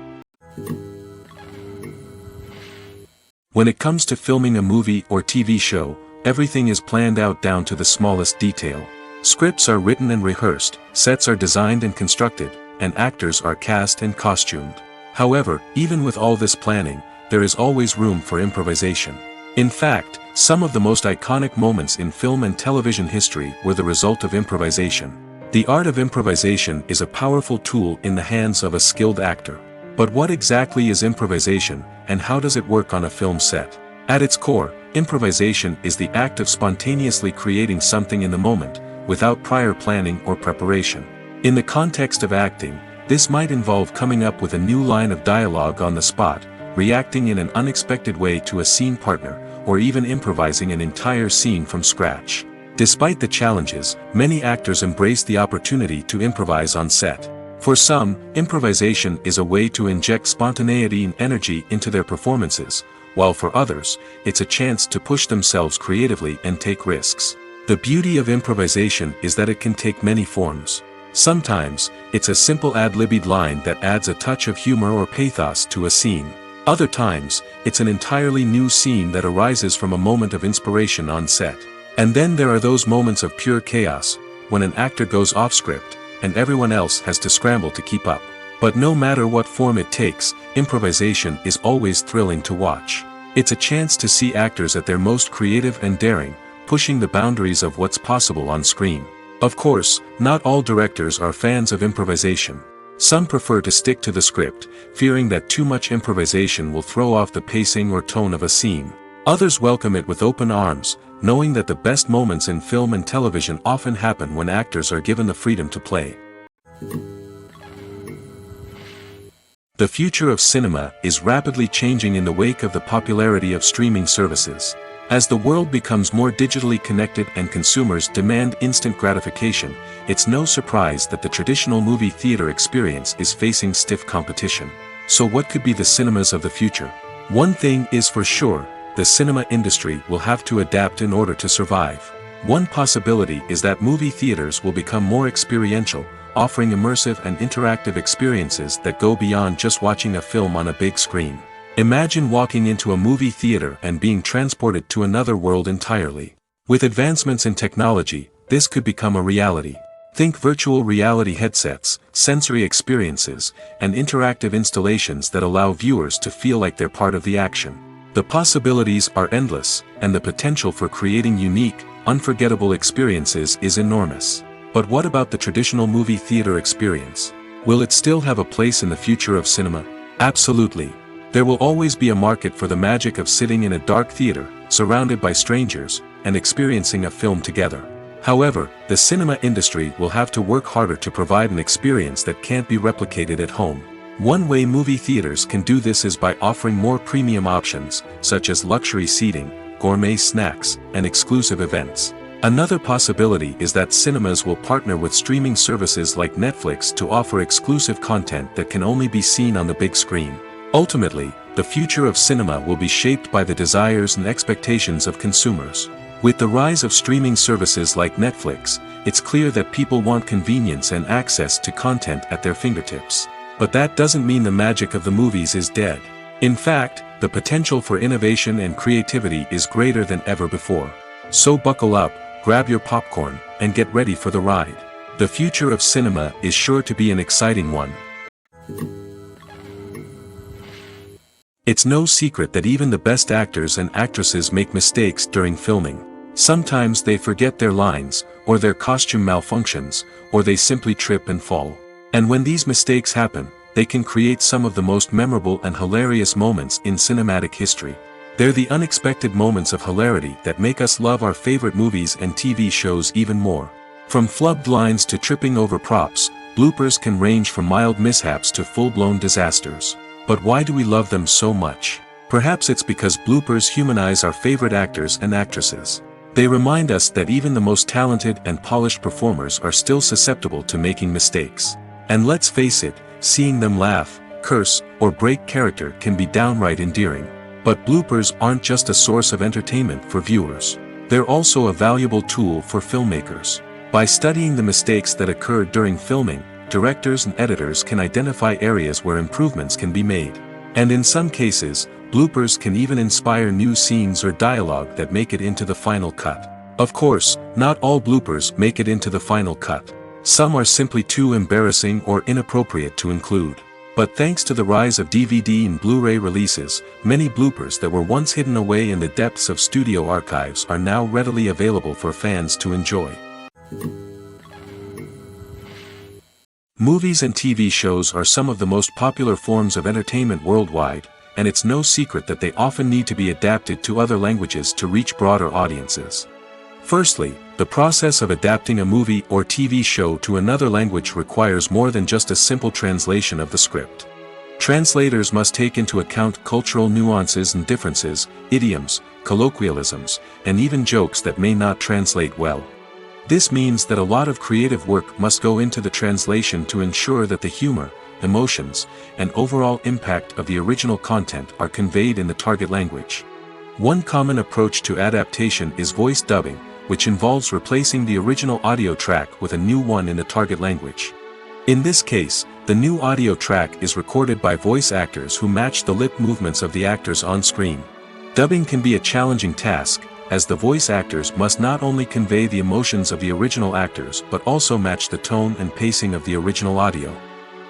When it comes to filming a movie or TV show, everything is planned out down to the smallest detail. Scripts are written and rehearsed, sets are designed and constructed, and actors are cast and costumed. However, even with all this planning, there is always room for improvisation. In fact, some of the most iconic moments in film and television history were the result of improvisation. The art of improvisation is a powerful tool in the hands of a skilled actor. But what exactly is improvisation, and how does it work on a film set? At its core, improvisation is the act of spontaneously creating something in the moment, without prior planning or preparation. In the context of acting, this might involve coming up with a new line of dialogue on the spot, reacting in an unexpected way to a scene partner, or even improvising an entire scene from scratch. Despite the challenges, many actors embrace the opportunity to improvise on set. For some, improvisation is a way to inject spontaneity and energy into their performances, while for others, it's a chance to push themselves creatively and take risks. The beauty of improvisation is that it can take many forms. Sometimes, it's a simple ad-libbed line that adds a touch of humor or pathos to a scene. Other times, it's an entirely new scene that arises from a moment of inspiration on set. And then there are those moments of pure chaos, when an actor goes off script, and everyone else has to scramble to keep up. But no matter what form it takes, improvisation is always thrilling to watch. It's a chance to see actors at their most creative and daring, pushing the boundaries of what's possible on screen. Of course, not all directors are fans of improvisation. Some prefer to stick to the script, fearing that too much improvisation will throw off the pacing or tone of a scene. Others welcome it with open arms, knowing that the best moments in film and television often happen when actors are given the freedom to play. The future of cinema is rapidly changing in the wake of the popularity of streaming services. As the world becomes more digitally connected and consumers demand instant gratification, it's no surprise that the traditional movie theater experience is facing stiff competition. So what could be the cinemas of the future? One thing is for sure, the cinema industry will have to adapt in order to survive. One possibility is that movie theaters will become more experiential, offering immersive and interactive experiences that go beyond just watching a film on a big screen. Imagine walking into a movie theater and being transported to another world entirely. With advancements in technology, this could become a reality. Think virtual reality headsets, sensory experiences, and interactive installations that allow viewers to feel like they're part of the action. The possibilities are endless, and the potential for creating unique, unforgettable experiences is enormous. But what about the traditional movie theater experience? Will it still have a place in the future of cinema? Absolutely. There will always be a market for the magic of sitting in a dark theater, surrounded by strangers, and experiencing a film together. However, the cinema industry will have to work harder to provide an experience that can't be replicated at home. One way movie theaters can do this is by offering more premium options, such as luxury seating, gourmet snacks, and exclusive events. Another possibility is that cinemas will partner with streaming services like Netflix to offer exclusive content that can only be seen on the big screen. Ultimately, the future of cinema will be shaped by the desires and expectations of consumers. With the rise of streaming services like Netflix, it's clear that people want convenience and access to content at their fingertips. But that doesn't mean the magic of the movies is dead. In fact, the potential for innovation and creativity is greater than ever before. So buckle up, grab your popcorn, and get ready for the ride. The future of cinema is sure to be an exciting one. It's no secret that even the best actors and actresses make mistakes during filming. Sometimes they forget their lines, or their costume malfunctions, or they simply trip and fall. And when these mistakes happen, they can create some of the most memorable and hilarious moments in cinematic history. They're the unexpected moments of hilarity that make us love our favorite movies and TV shows even more. From flubbed lines to tripping over props, bloopers can range from mild mishaps to full-blown disasters. But why do we love them so much? Perhaps it's because bloopers humanize our favorite actors and actresses. They remind us that even the most talented and polished performers are still susceptible to making mistakes. And let's face it, seeing them laugh, curse, or break character can be downright endearing. But bloopers aren't just a source of entertainment for viewers. They're also a valuable tool for filmmakers. By studying the mistakes that occurred during filming, directors and editors can identify areas where improvements can be made. And in some cases, bloopers can even inspire new scenes or dialogue that make it into the final cut. Of course, not all bloopers make it into the final cut. Some are simply too embarrassing or inappropriate to include. But thanks to the rise of DVD and Blu-ray releases, many bloopers that were once hidden away in the depths of studio archives are now readily available for fans to enjoy. Movies and TV shows are some of the most popular forms of entertainment worldwide, and it's no secret that they often need to be adapted to other languages to reach broader audiences. Firstly, the process of adapting a movie or TV show to another language requires more than just a simple translation of the script. Translators must take into account cultural nuances and differences, idioms, colloquialisms, and even jokes that may not translate well. This means that a lot of creative work must go into the translation to ensure that the humor, emotions, and overall impact of the original content are conveyed in the target language. One common approach to adaptation is voice dubbing, which involves replacing the original audio track with a new one in the target language. In this case, the new audio track is recorded by voice actors who match the lip movements of the actors on screen. Dubbing can be a challenging task, as the voice actors must not only convey the emotions of the original actors but also match the tone and pacing of the original audio.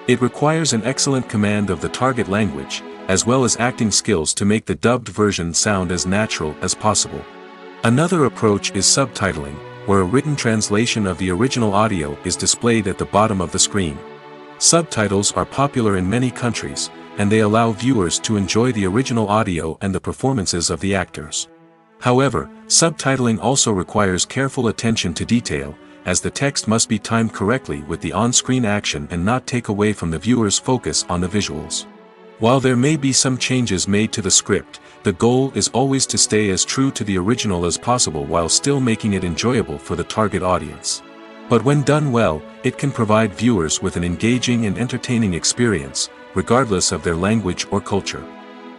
It requires an excellent command of the target language, as well as acting skills to make the dubbed version sound as natural as possible. Another approach is subtitling, where a written translation of the original audio is displayed at the bottom of the screen. Subtitles are popular in many countries, and they allow viewers to enjoy the original audio and the performances of the actors. However, subtitling also requires careful attention to detail, as the text must be timed correctly with the on-screen action and not take away from the viewer's focus on the visuals. While there may be some changes made to the script, the goal is always to stay as true to the original as possible while still making it enjoyable for the target audience. But when done well, it can provide viewers with an engaging and entertaining experience, regardless of their language or culture.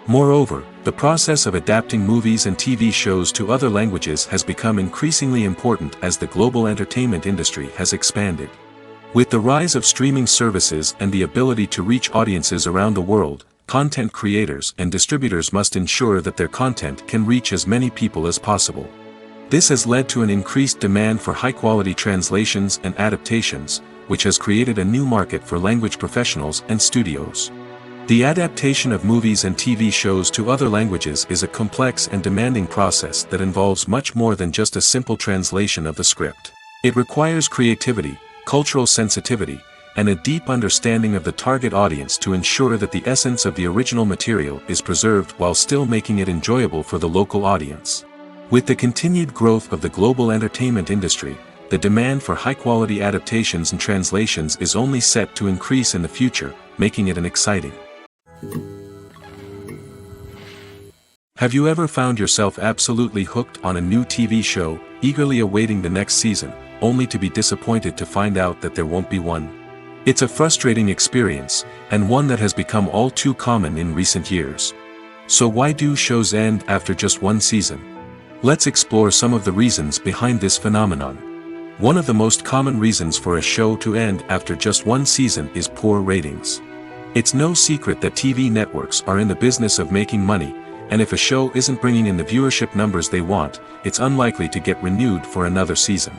Moreover, the process of adapting movies and TV shows to other languages has become increasingly important as the global entertainment industry has expanded. With the rise of streaming services and the ability to reach audiences around the world, content creators and distributors must ensure that their content can reach as many people as possible. This has led to an increased demand for high-quality translations and adaptations, which has created a new market for language professionals and studios. The adaptation of movies and TV shows to other languages is a complex and demanding process that involves much more than just a simple translation of the script. It requires creativity, cultural sensitivity, and a deep understanding of the target audience to ensure that the essence of the original material is preserved while still making it enjoyable for the local audience. With the continued growth of the global entertainment industry, the demand for high-quality adaptations and translations is only set to increase in the future, making it an exciting. Have you ever found yourself absolutely hooked on a new TV show, eagerly awaiting the next season, only to be disappointed to find out that there won't be one? It's a frustrating experience, and one that has become all too common in recent years. So why do shows end after just one season? Let's explore some of the reasons behind this phenomenon. One of the most common reasons for a show to end after just one season is poor ratings. It's no secret that TV networks are in the business of making money, and if a show isn't bringing in the viewership numbers they want, it's unlikely to get renewed for another season.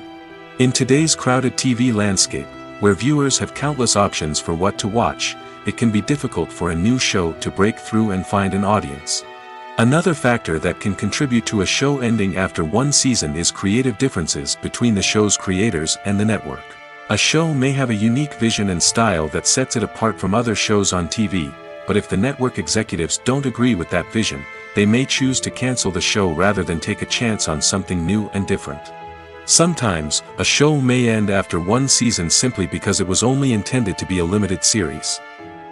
In today's crowded TV landscape, where viewers have countless options for what to watch, it can be difficult for a new show to break through and find an audience. Another factor that can contribute to a show ending after one season is creative differences between the show's creators and the network. A show may have a unique vision and style that sets it apart from other shows on TV, but if the network executives don't agree with that vision, they may choose to cancel the show rather than take a chance on something new and different. Sometimes, a show may end after one season simply because it was only intended to be a limited series.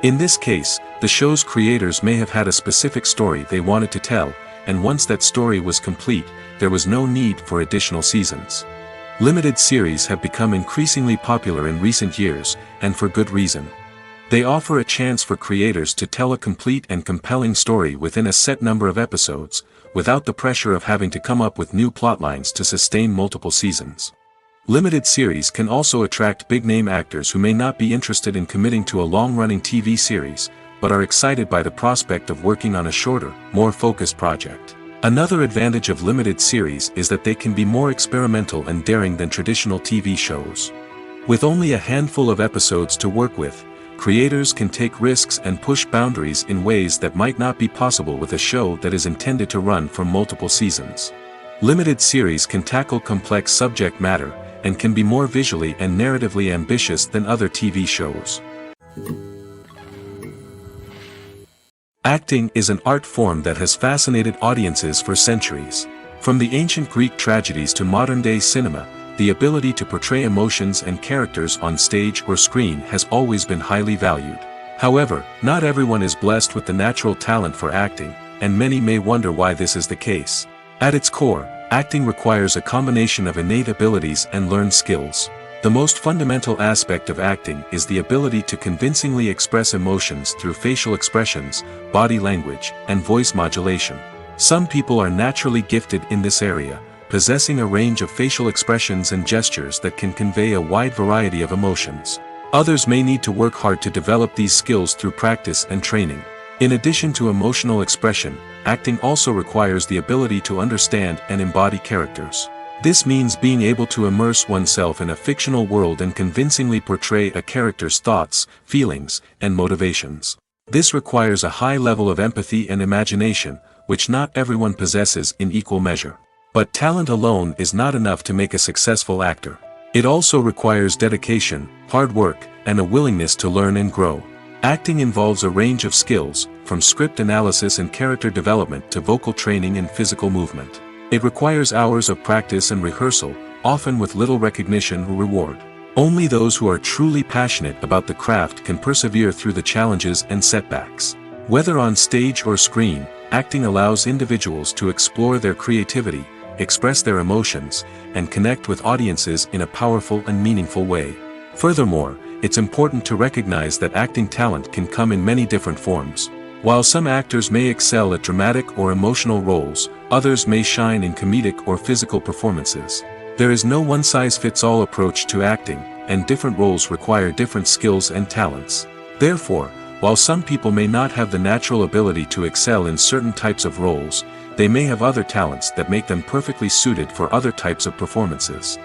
In this case, the show's creators may have had a specific story they wanted to tell, and once that story was complete, there was no need for additional seasons. Limited series have become increasingly popular in recent years, and for good reason. They offer a chance for creators to tell a complete and compelling story within a set number of episodes, without the pressure of having to come up with new plotlines to sustain multiple seasons. Limited series can also attract big-name actors who may not be interested in committing to a long-running TV series, but are excited by the prospect of working on a shorter, more focused project. Another advantage of limited series is that they can be more experimental and daring than traditional TV shows. With only a handful of episodes to work with, creators can take risks and push boundaries in ways that might not be possible with a show that is intended to run for multiple seasons. Limited series can tackle complex subject matter, and can be more visually and narratively ambitious than other TV shows. Acting is an art form that has fascinated audiences for centuries. From the ancient Greek tragedies to modern-day cinema, the ability to portray emotions and characters on stage or screen has always been highly valued. However, not everyone is blessed with the natural talent for acting, and many may wonder why this is the case. At its core, acting requires a combination of innate abilities and learned skills. The most fundamental aspect of acting is the ability to convincingly express emotions through facial expressions, body language, and voice modulation. Some people are naturally gifted in this area, possessing a range of facial expressions and gestures that can convey a wide variety of emotions. Others may need to work hard to develop these skills through practice and training. In addition to emotional expression, acting also requires the ability to understand and embody characters. This means being able to immerse oneself in a fictional world and convincingly portray a character's thoughts, feelings, and motivations. This requires a high level of empathy and imagination, which not everyone possesses in equal measure. But talent alone is not enough to make a successful actor. It also requires dedication, hard work, and a willingness to learn and grow. Acting involves a range of skills, from script analysis and character development to vocal training and physical movement. It requires hours of practice and rehearsal, often with little recognition or reward. Only those who are truly passionate about the craft can persevere through the challenges and setbacks. Whether on stage or screen, acting allows individuals to explore their creativity, express their emotions, and connect with audiences in a powerful and meaningful way. Furthermore, it's important to recognize that acting talent can come in many different forms. While some actors may excel at dramatic or emotional roles, others may shine in comedic or physical performances. There is no one-size-fits-all approach to acting, and different roles require different skills and talents. Therefore, while some people may not have the natural ability to excel in certain types of roles, they may have other talents that make them perfectly suited for other types of performances.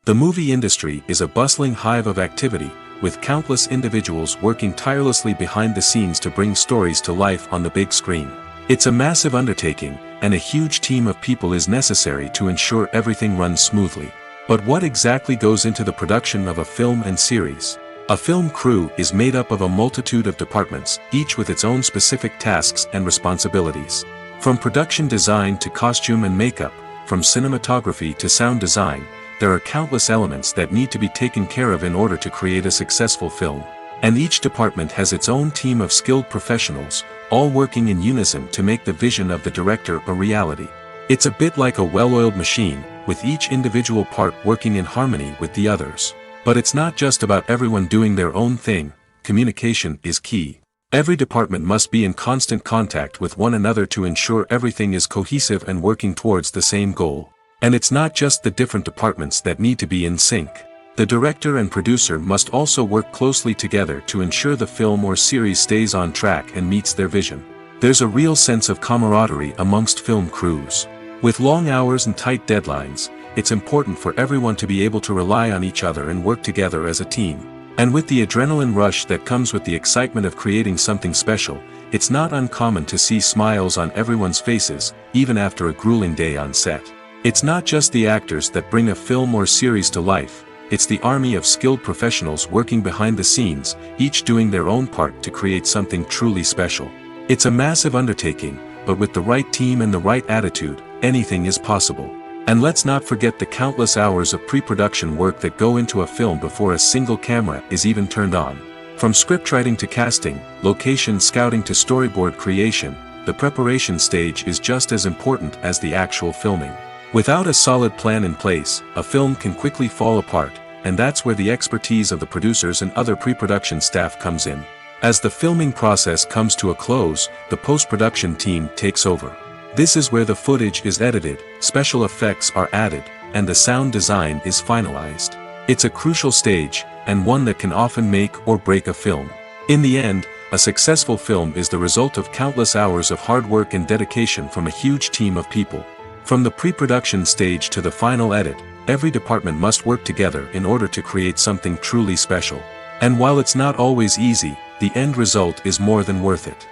The movie industry is a bustling hive of activity, with countless individuals working tirelessly behind the scenes to bring stories to life on the big screen. It's a massive undertaking, and a huge team of people is necessary to ensure everything runs smoothly. But what exactly goes into the production of a film and series? A film crew is made up of a multitude of departments, each with its own specific tasks and responsibilities. From production design to costume and makeup, from cinematography to sound design, there are countless elements that need to be taken care of in order to create a successful film. And each department has its own team of skilled professionals, all working in unison to make the vision of the director a reality. It's a bit like a well-oiled machine, with each individual part working in harmony with the others. But it's not just about everyone doing their own thing. Communication is key. Every department must be in constant contact with one another to ensure everything is cohesive and working towards the same goal. And it's not just the different departments that need to be in sync. The director and producer must also work closely together to ensure the film or series stays on track and meets their vision. There's a real sense of camaraderie amongst film crews. With long hours and tight deadlines, it's important for everyone to be able to rely on each other and work together as a team. And with the adrenaline rush that comes with the excitement of creating something special, it's not uncommon to see smiles on everyone's faces, even after a grueling day on set. It's not just the actors that bring a film or series to life. It's the army of skilled professionals working behind the scenes, each doing their own part to create something truly special. It's a massive undertaking, but with the right team and the right attitude, anything is possible. And let's not forget the countless hours of pre-production work that go into a film before a single camera is even turned on. From scriptwriting to casting, location scouting to storyboard creation, the preparation stage is just as important as the actual filming. Without a solid plan in place, a film can quickly fall apart, and that's where the expertise of the producers and other pre-production staff comes in. As the filming process comes to a close, the post-production team takes over. This is where the footage is edited, special effects are added, and the sound design is finalized. It's a crucial stage, and one that can often make or break a film. In the end, a successful film is the result of countless hours of hard work and dedication from a huge team of people. From the pre-production stage to the final edit, every department must work together in order to create something truly special. And while it's not always easy, the end result is more than worth it.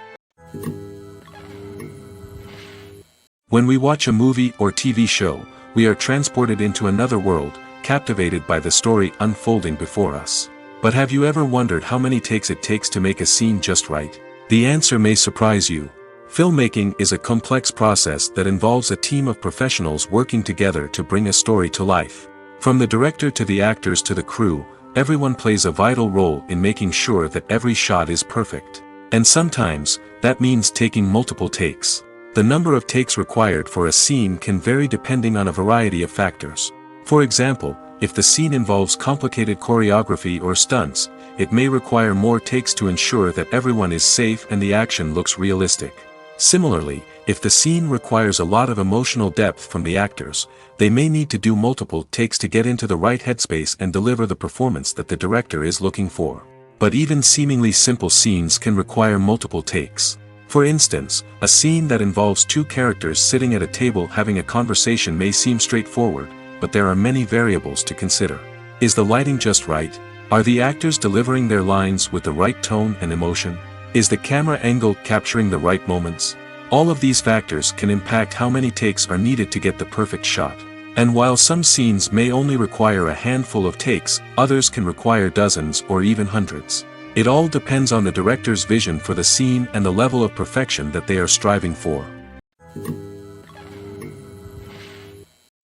When we watch a movie or TV show, we are transported into another world, captivated by the story unfolding before us. But have you ever wondered how many takes it takes to make a scene just right? The answer may surprise you. Filmmaking is a complex process that involves a team of professionals working together to bring a story to life. From the director to the actors to the crew, everyone plays a vital role in making sure that every shot is perfect. And sometimes, that means taking multiple takes. The number of takes required for a scene can vary depending on a variety of factors. For example, if the scene involves complicated choreography or stunts, it may require more takes to ensure that everyone is safe and the action looks realistic. Similarly, if the scene requires a lot of emotional depth from the actors, they may need to do multiple takes to get into the right headspace and deliver the performance that the director is looking for. But even seemingly simple scenes can require multiple takes. For instance, a scene that involves two characters sitting at a table having a conversation may seem straightforward, but there are many variables to consider. Is the lighting just right? Are the actors delivering their lines with the right tone and emotion? Is the camera angle capturing the right moments? All of these factors can impact how many takes are needed to get the perfect shot. And while some scenes may only require a handful of takes, others can require dozens or even hundreds. It all depends on the director's vision for the scene and the level of perfection that they are striving for.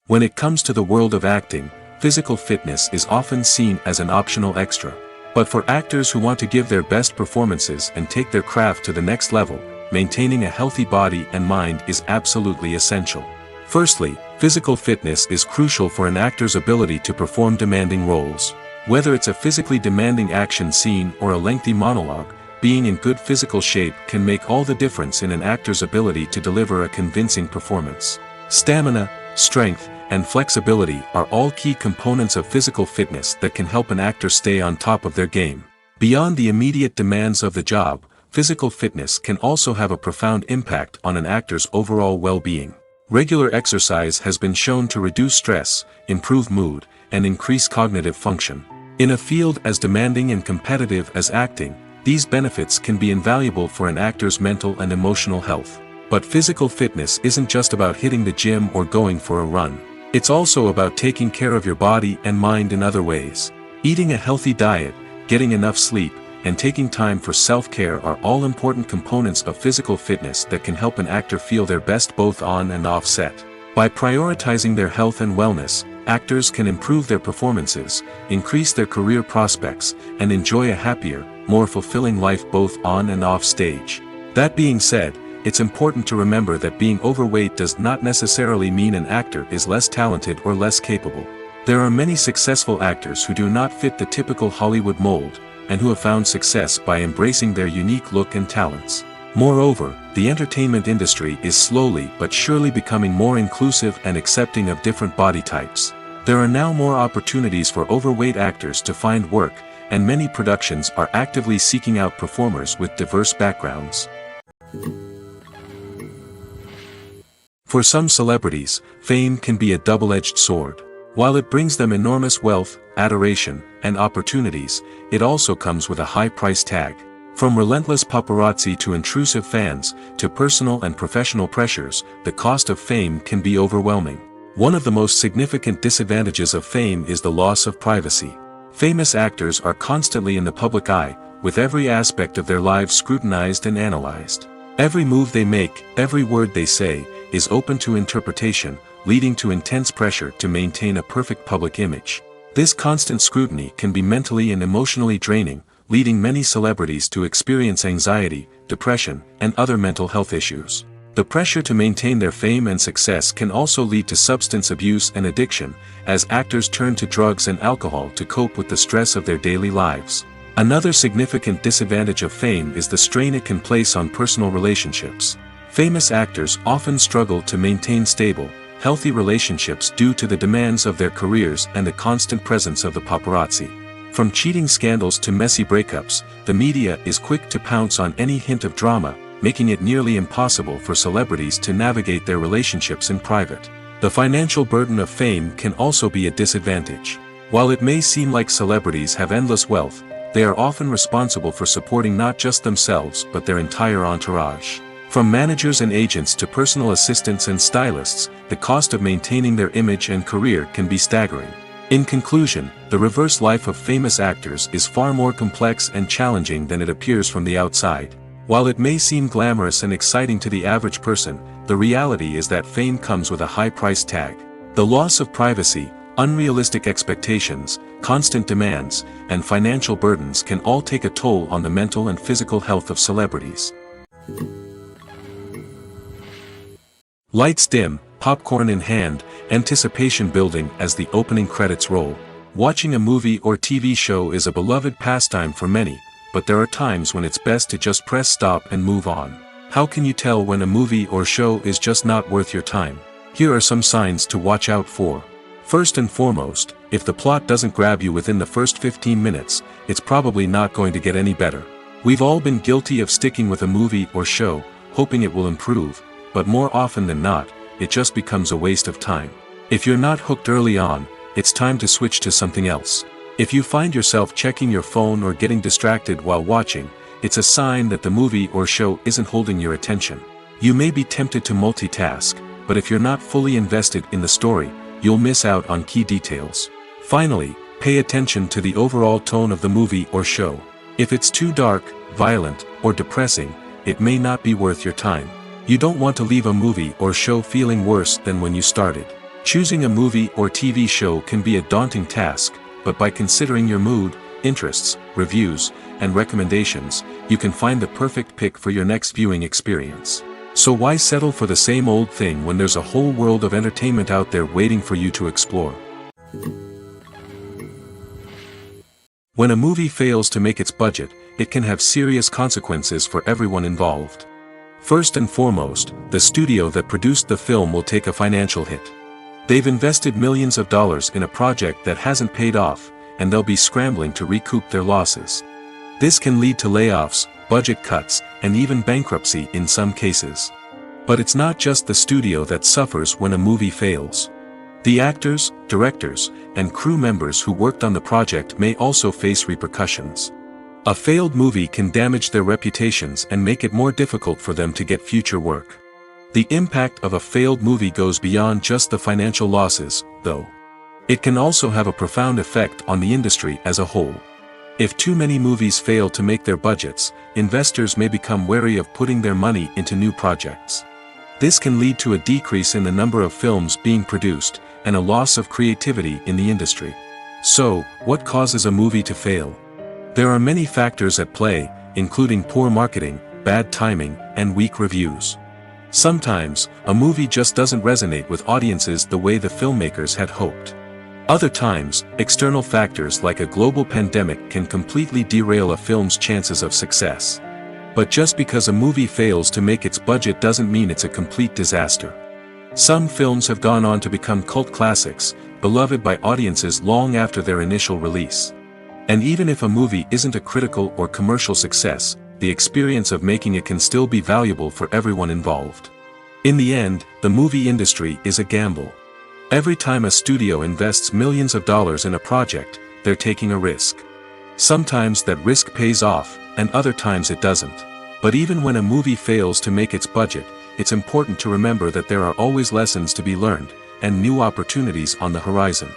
When it comes to the world of acting, physical fitness is often seen as an optional extra. But for actors who want to give their best performances and take their craft to the next level, maintaining a healthy body and mind is absolutely essential. Firstly, physical fitness is crucial for an actor's ability to perform demanding roles. Whether it's a physically demanding action scene or a lengthy monologue, being in good physical shape can make all the difference in an actor's ability to deliver a convincing performance. Stamina, strength, and flexibility are all key components of physical fitness that can help an actor stay on top of their game. Beyond the immediate demands of the job, physical fitness can also have a profound impact on an actor's overall well-being. Regular exercise has been shown to reduce stress, improve mood, and increase cognitive function. In a field as demanding and competitive as acting, these benefits can be invaluable for an actor's mental and emotional health. But physical fitness isn't just about hitting the gym or going for a run. It's also about taking care of your body and mind in other ways. Eating a healthy diet, getting enough sleep, and taking time for self-care are all important components of physical fitness that can help an actor feel their best both on and off set. By prioritizing their health and wellness, actors can improve their performances, increase their career prospects, and enjoy a happier, more fulfilling life both on and off stage. That being said, it's important to remember that being overweight does not necessarily mean an actor is less talented or less capable. There are many successful actors who do not fit the typical Hollywood mold, and who have found success by embracing their unique look and talents. Moreover, the entertainment industry is slowly but surely becoming more inclusive and accepting of different body types. There are now more opportunities for overweight actors to find work, and many productions are actively seeking out performers with diverse backgrounds. For some celebrities, fame can be a double-edged sword. While it brings them enormous wealth, adoration, and opportunities, it also comes with a high price tag. From relentless paparazzi to intrusive fans, to personal and professional pressures, the cost of fame can be overwhelming. One of the most significant disadvantages of fame is the loss of privacy. Famous actors are constantly in the public eye, with every aspect of their lives scrutinized and analyzed. Every move they make, every word they say, is open to interpretation, leading to intense pressure to maintain a perfect public image. This constant scrutiny can be mentally and emotionally draining, leading many celebrities to experience anxiety, depression, and other mental health issues. The pressure to maintain their fame and success can also lead to substance abuse and addiction, as actors turn to drugs and alcohol to cope with the stress of their daily lives. Another significant disadvantage of fame is the strain it can place on personal relationships. Famous actors often struggle to maintain stable, healthy relationships due to the demands of their careers and the constant presence of the paparazzi. From cheating scandals to messy breakups, the media is quick to pounce on any hint of drama, making it nearly impossible for celebrities to navigate their relationships in private. The financial burden of fame can also be a disadvantage. While it may seem like celebrities have endless wealth, they are often responsible for supporting not just themselves but their entire entourage. From managers and agents to personal assistants and stylists, the cost of maintaining their image and career can be staggering. In conclusion, the reverse life of famous actors is far more complex and challenging than it appears from the outside. While it may seem glamorous and exciting to the average person, the reality is that fame comes with a high price tag. The loss of privacy, unrealistic expectations, constant demands, and financial burdens can all take a toll on the mental and physical health of celebrities. Lights dim, popcorn in hand, anticipation building as the opening credits roll. Watching a movie or TV show is a beloved pastime for many, but there are times when it's best to just press stop and move on. How can you tell when a movie or show is just not worth your time? Here are some signs to watch out for. First and foremost, if the plot doesn't grab you within the first 15 minutes, it's probably not going to get any better. We've all been guilty of sticking with a movie or show, hoping it will improve, but more often than not, it just becomes a waste of time. If you're not hooked early on, it's time to switch to something else. If you find yourself checking your phone or getting distracted while watching, it's a sign that the movie or show isn't holding your attention. You may be tempted to multitask, but if you're not fully invested in the story, you'll miss out on key details. Finally, pay attention to the overall tone of the movie or show. If it's too dark, violent, or depressing, it may not be worth your time. You don't want to leave a movie or show feeling worse than when you started. Choosing a movie or TV show can be a daunting task, but by considering your mood, interests, reviews, and recommendations, you can find the perfect pick for your next viewing experience. So why settle for the same old thing when there's a whole world of entertainment out there waiting for you to explore? When a movie fails to make its budget, it can have serious consequences for everyone involved. First and foremost, the studio that produced the film will take a financial hit. They've invested millions of dollars in a project that hasn't paid off, and they'll be scrambling to recoup their losses. This can lead to layoffs, budget cuts, and even bankruptcy in some cases. But it's not just the studio that suffers when a movie fails. The actors, directors, and crew members who worked on the project may also face repercussions. A failed movie can damage their reputations and make it more difficult for them to get future work. The impact of a failed movie goes beyond just the financial losses, though. It can also have a profound effect on the industry as a whole. If too many movies fail to make their budgets, investors may become wary of putting their money into new projects. This can lead to a decrease in the number of films being produced, and a loss of creativity in the industry. So, what causes a movie to fail? There are many factors at play, including poor marketing, bad timing, and weak reviews. Sometimes, a movie just doesn't resonate with audiences the way the filmmakers had hoped. Other times, external factors like a global pandemic can completely derail a film's chances of success. But just because a movie fails to make its budget doesn't mean it's a complete disaster. Some films have gone on to become cult classics, beloved by audiences long after their initial release. And even if a movie isn't a critical or commercial success, the experience of making it can still be valuable for everyone involved. In the end, the movie industry is a gamble. Every time a studio invests millions of dollars in a project, they're taking a risk. Sometimes that risk pays off, and other times it doesn't. But even when a movie fails to make its budget, it's important to remember that there are always lessons to be learned, and new opportunities on the horizon.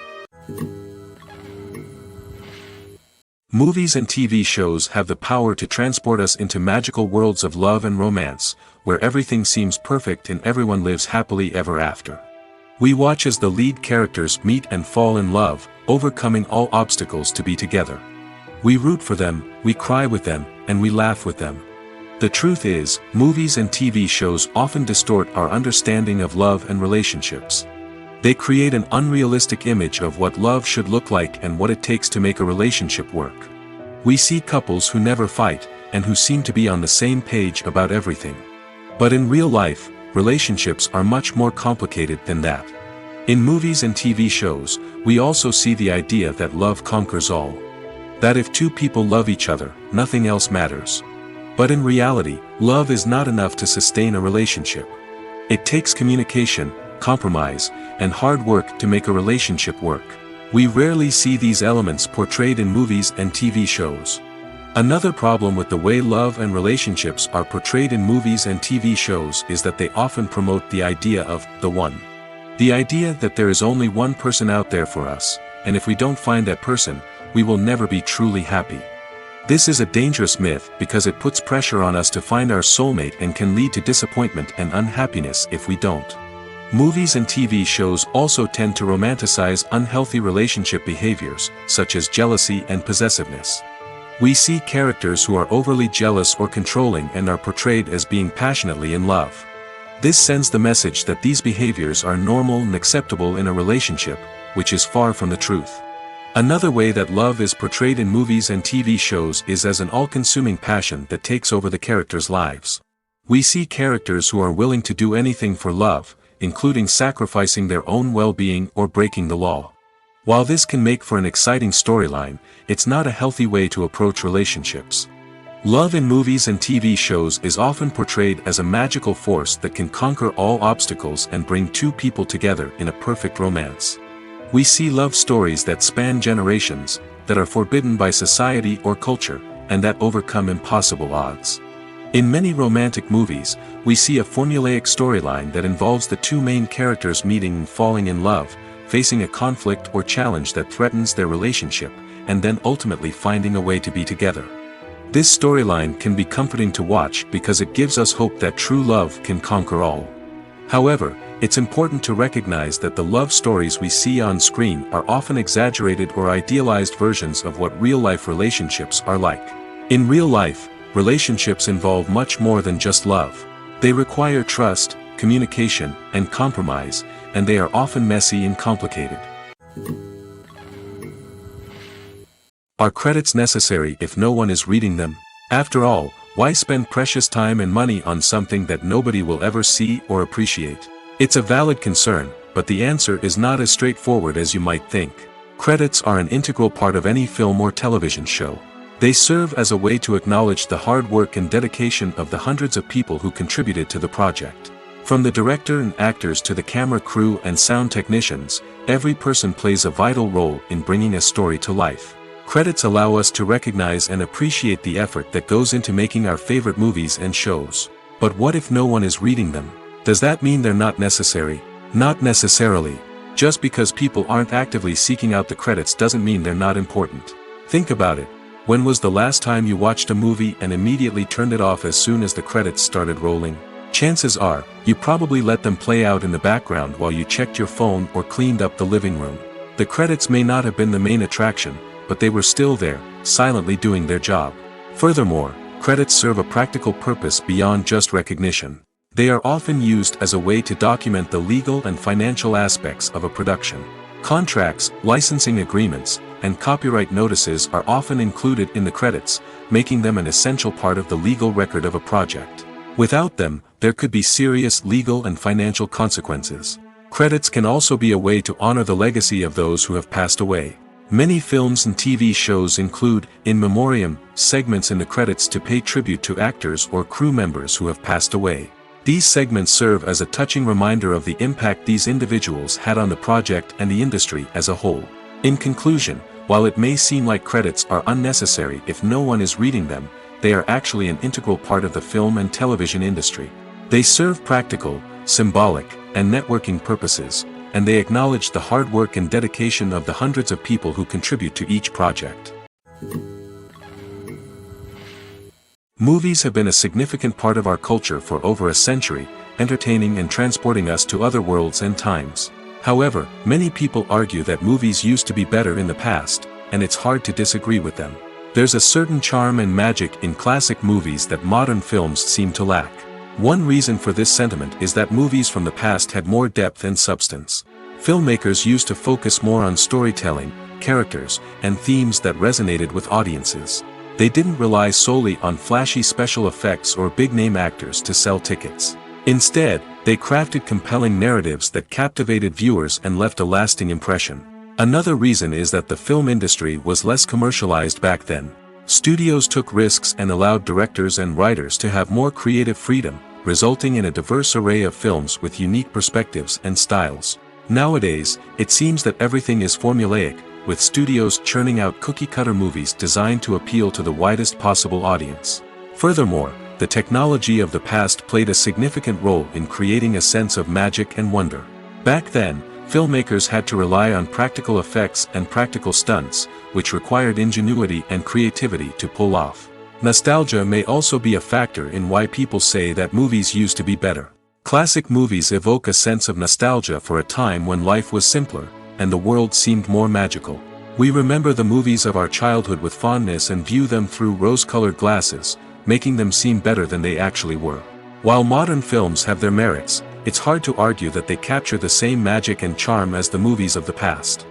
Movies and TV shows have the power to transport us into magical worlds of love and romance, where everything seems perfect and everyone lives happily ever after. We watch as the lead characters meet and fall in love, overcoming all obstacles to be together. We root for them, we cry with them, and we laugh with them. The truth is, movies and TV shows often distort our understanding of love and relationships. They create an unrealistic image of what love should look like and what it takes to make a relationship work. We see couples who never fight, and who seem to be on the same page about everything. But in real life, relationships are much more complicated than that. In movies and TV shows, we also see the idea that love conquers all. That if two people love each other, nothing else matters. But in reality, love is not enough to sustain a relationship. It takes communication, compromise, and hard work to make a relationship work. We rarely see these elements portrayed in movies and TV shows. Another problem with the way love and relationships are portrayed in movies and TV shows is that they often promote the idea of the one. The idea that there is only one person out there for us, and if we don't find that person, we will never be truly happy. This is a dangerous myth because it puts pressure on us to find our soulmate and can lead to disappointment and unhappiness if we don't. Movies and TV shows also tend to romanticize unhealthy relationship behaviors, such as jealousy and possessiveness. We see characters who are overly jealous or controlling and are portrayed as being passionately in love. This sends the message that these behaviors are normal and acceptable in a relationship, which is far from the truth. Another way that love is portrayed in movies and TV shows is as an all-consuming passion that takes over the characters' lives. We see characters who are willing to do anything for love, including sacrificing their own well-being or breaking the law. While this can make for an exciting storyline, it's not a healthy way to approach relationships. Love in movies and TV shows is often portrayed as a magical force that can conquer all obstacles and bring two people together in a perfect romance. We see love stories that span generations, that are forbidden by society or culture, and that overcome impossible odds. In many romantic movies, we see a formulaic storyline that involves the two main characters meeting and falling in love, facing a conflict or challenge that threatens their relationship, and then ultimately finding a way to be together. This storyline can be comforting to watch because it gives us hope that true love can conquer all. However, it's important to recognize that the love stories we see on screen are often exaggerated or idealized versions of what real-life relationships are like. In real life, relationships involve much more than just love. They require trust, communication, and compromise, and they are often messy and complicated. Are credits necessary if no one is reading them? After all, why spend precious time and money on something that nobody will ever see or appreciate? It's a valid concern, but the answer is not as straightforward as you might think. Credits are an integral part of any film or television show. They serve as a way to acknowledge the hard work and dedication of the hundreds of people who contributed to the project. From the director and actors to the camera crew and sound technicians, every person plays a vital role in bringing a story to life. Credits allow us to recognize and appreciate the effort that goes into making our favorite movies and shows. But what if no one is reading them? Does that mean they're not necessary? Not necessarily. Just because people aren't actively seeking out the credits doesn't mean they're not important. Think about it. When was the last time you watched a movie and immediately turned it off as soon as the credits started rolling? Chances are, you probably let them play out in the background while you checked your phone or cleaned up the living room. The credits may not have been the main attraction, but they were still there, silently doing their job. Furthermore, credits serve a practical purpose beyond just recognition. They are often used as a way to document the legal and financial aspects of a production. Contracts, licensing agreements, and copyright notices are often included in the credits, making them an essential part of the legal record of a project. Without them, there could be serious legal and financial consequences. Credits can also be a way to honor the legacy of those who have passed away. Many films and TV shows include, in memoriam, segments in the credits to pay tribute to actors or crew members who have passed away. These segments serve as a touching reminder of the impact these individuals had on the project and the industry as a whole. In conclusion, while it may seem like credits are unnecessary if no one is reading them, they are actually an integral part of the film and television industry. They serve practical, symbolic, and networking purposes, and they acknowledge the hard work and dedication of the hundreds of people who contribute to each project. Movies have been a significant part of our culture for over a century, entertaining and transporting us to other worlds and times. However, many people argue that movies used to be better in the past, and it's hard to disagree with them. There's a certain charm and magic in classic movies that modern films seem to lack. One reason for this sentiment is that movies from the past had more depth and substance. Filmmakers used to focus more on storytelling, characters, and themes that resonated with audiences. They didn't rely solely on flashy special effects or big-name actors to sell tickets. Instead, they crafted compelling narratives that captivated viewers and left a lasting impression. Another reason is that the film industry was less commercialized back then. Studios took risks and allowed directors and writers to have more creative freedom, resulting in a diverse array of films with unique perspectives and styles. Nowadays, it seems that everything is formulaic, with studios churning out cookie-cutter movies designed to appeal to the widest possible audience. Furthermore, the technology of the past played a significant role in creating a sense of magic and wonder. Back then, filmmakers had to rely on practical effects and practical stunts, which required ingenuity and creativity to pull off. Nostalgia may also be a factor in why people say that movies used to be better. Classic movies evoke a sense of nostalgia for a time when life was simpler, and the world seemed more magical. We remember the movies of our childhood with fondness and view them through rose-colored glasses, making them seem better than they actually were. While modern films have their merits, it's hard to argue that they capture the same magic and charm as the movies of the past.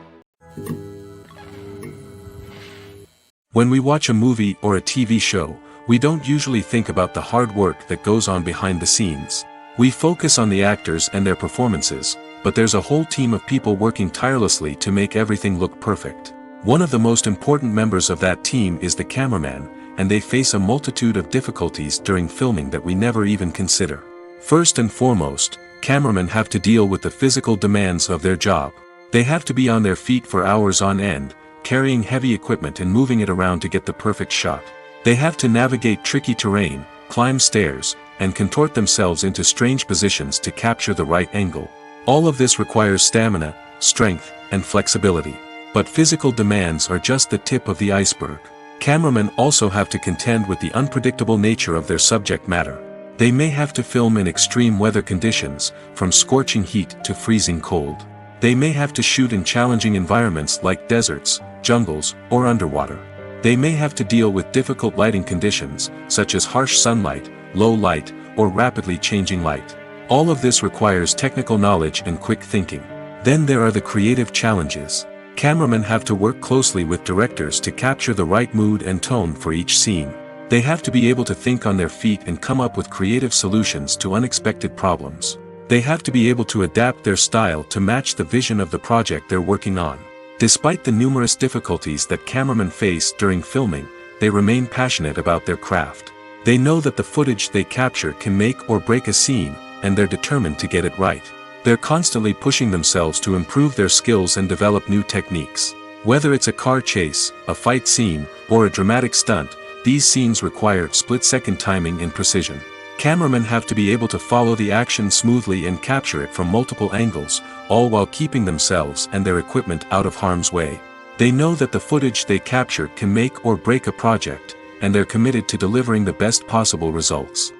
When we watch a movie or a TV show, we don't usually think about the hard work that goes on behind the scenes. We focus on the actors and their performances, but there's a whole team of people working tirelessly to make everything look perfect. One of the most important members of that team is the cameraman, and they face a multitude of difficulties during filming that we never even consider. First and foremost, cameramen have to deal with the physical demands of their job. They have to be on their feet for hours on end, carrying heavy equipment and moving it around to get the perfect shot. They have to navigate tricky terrain, climb stairs, and contort themselves into strange positions to capture the right angle. All of this requires stamina, strength, and flexibility. But physical demands are just the tip of the iceberg. Cameramen also have to contend with the unpredictable nature of their subject matter. They may have to film in extreme weather conditions, from scorching heat to freezing cold. They may have to shoot in challenging environments like deserts, jungles, or underwater. They may have to deal with difficult lighting conditions, such as harsh sunlight, low light, or rapidly changing light. All of this requires technical knowledge and quick thinking. Then there are the creative challenges. Cameramen have to work closely with directors to capture the right mood and tone for each scene. They have to be able to think on their feet and come up with creative solutions to unexpected problems. They have to be able to adapt their style to match the vision of the project they're working on. Despite the numerous difficulties that cameramen face during filming, they remain passionate about their craft. They know that the footage they capture can make or break a scene, and they're determined to get it right. They're constantly pushing themselves to improve their skills and develop new techniques. Whether it's a car chase, a fight scene, or a dramatic stunt, these scenes require split-second timing and precision. Cameramen have to be able to follow the action smoothly and capture it from multiple angles, all while keeping themselves and their equipment out of harm's way. They know that the footage they capture can make or break a project, and they're committed to delivering the best possible results.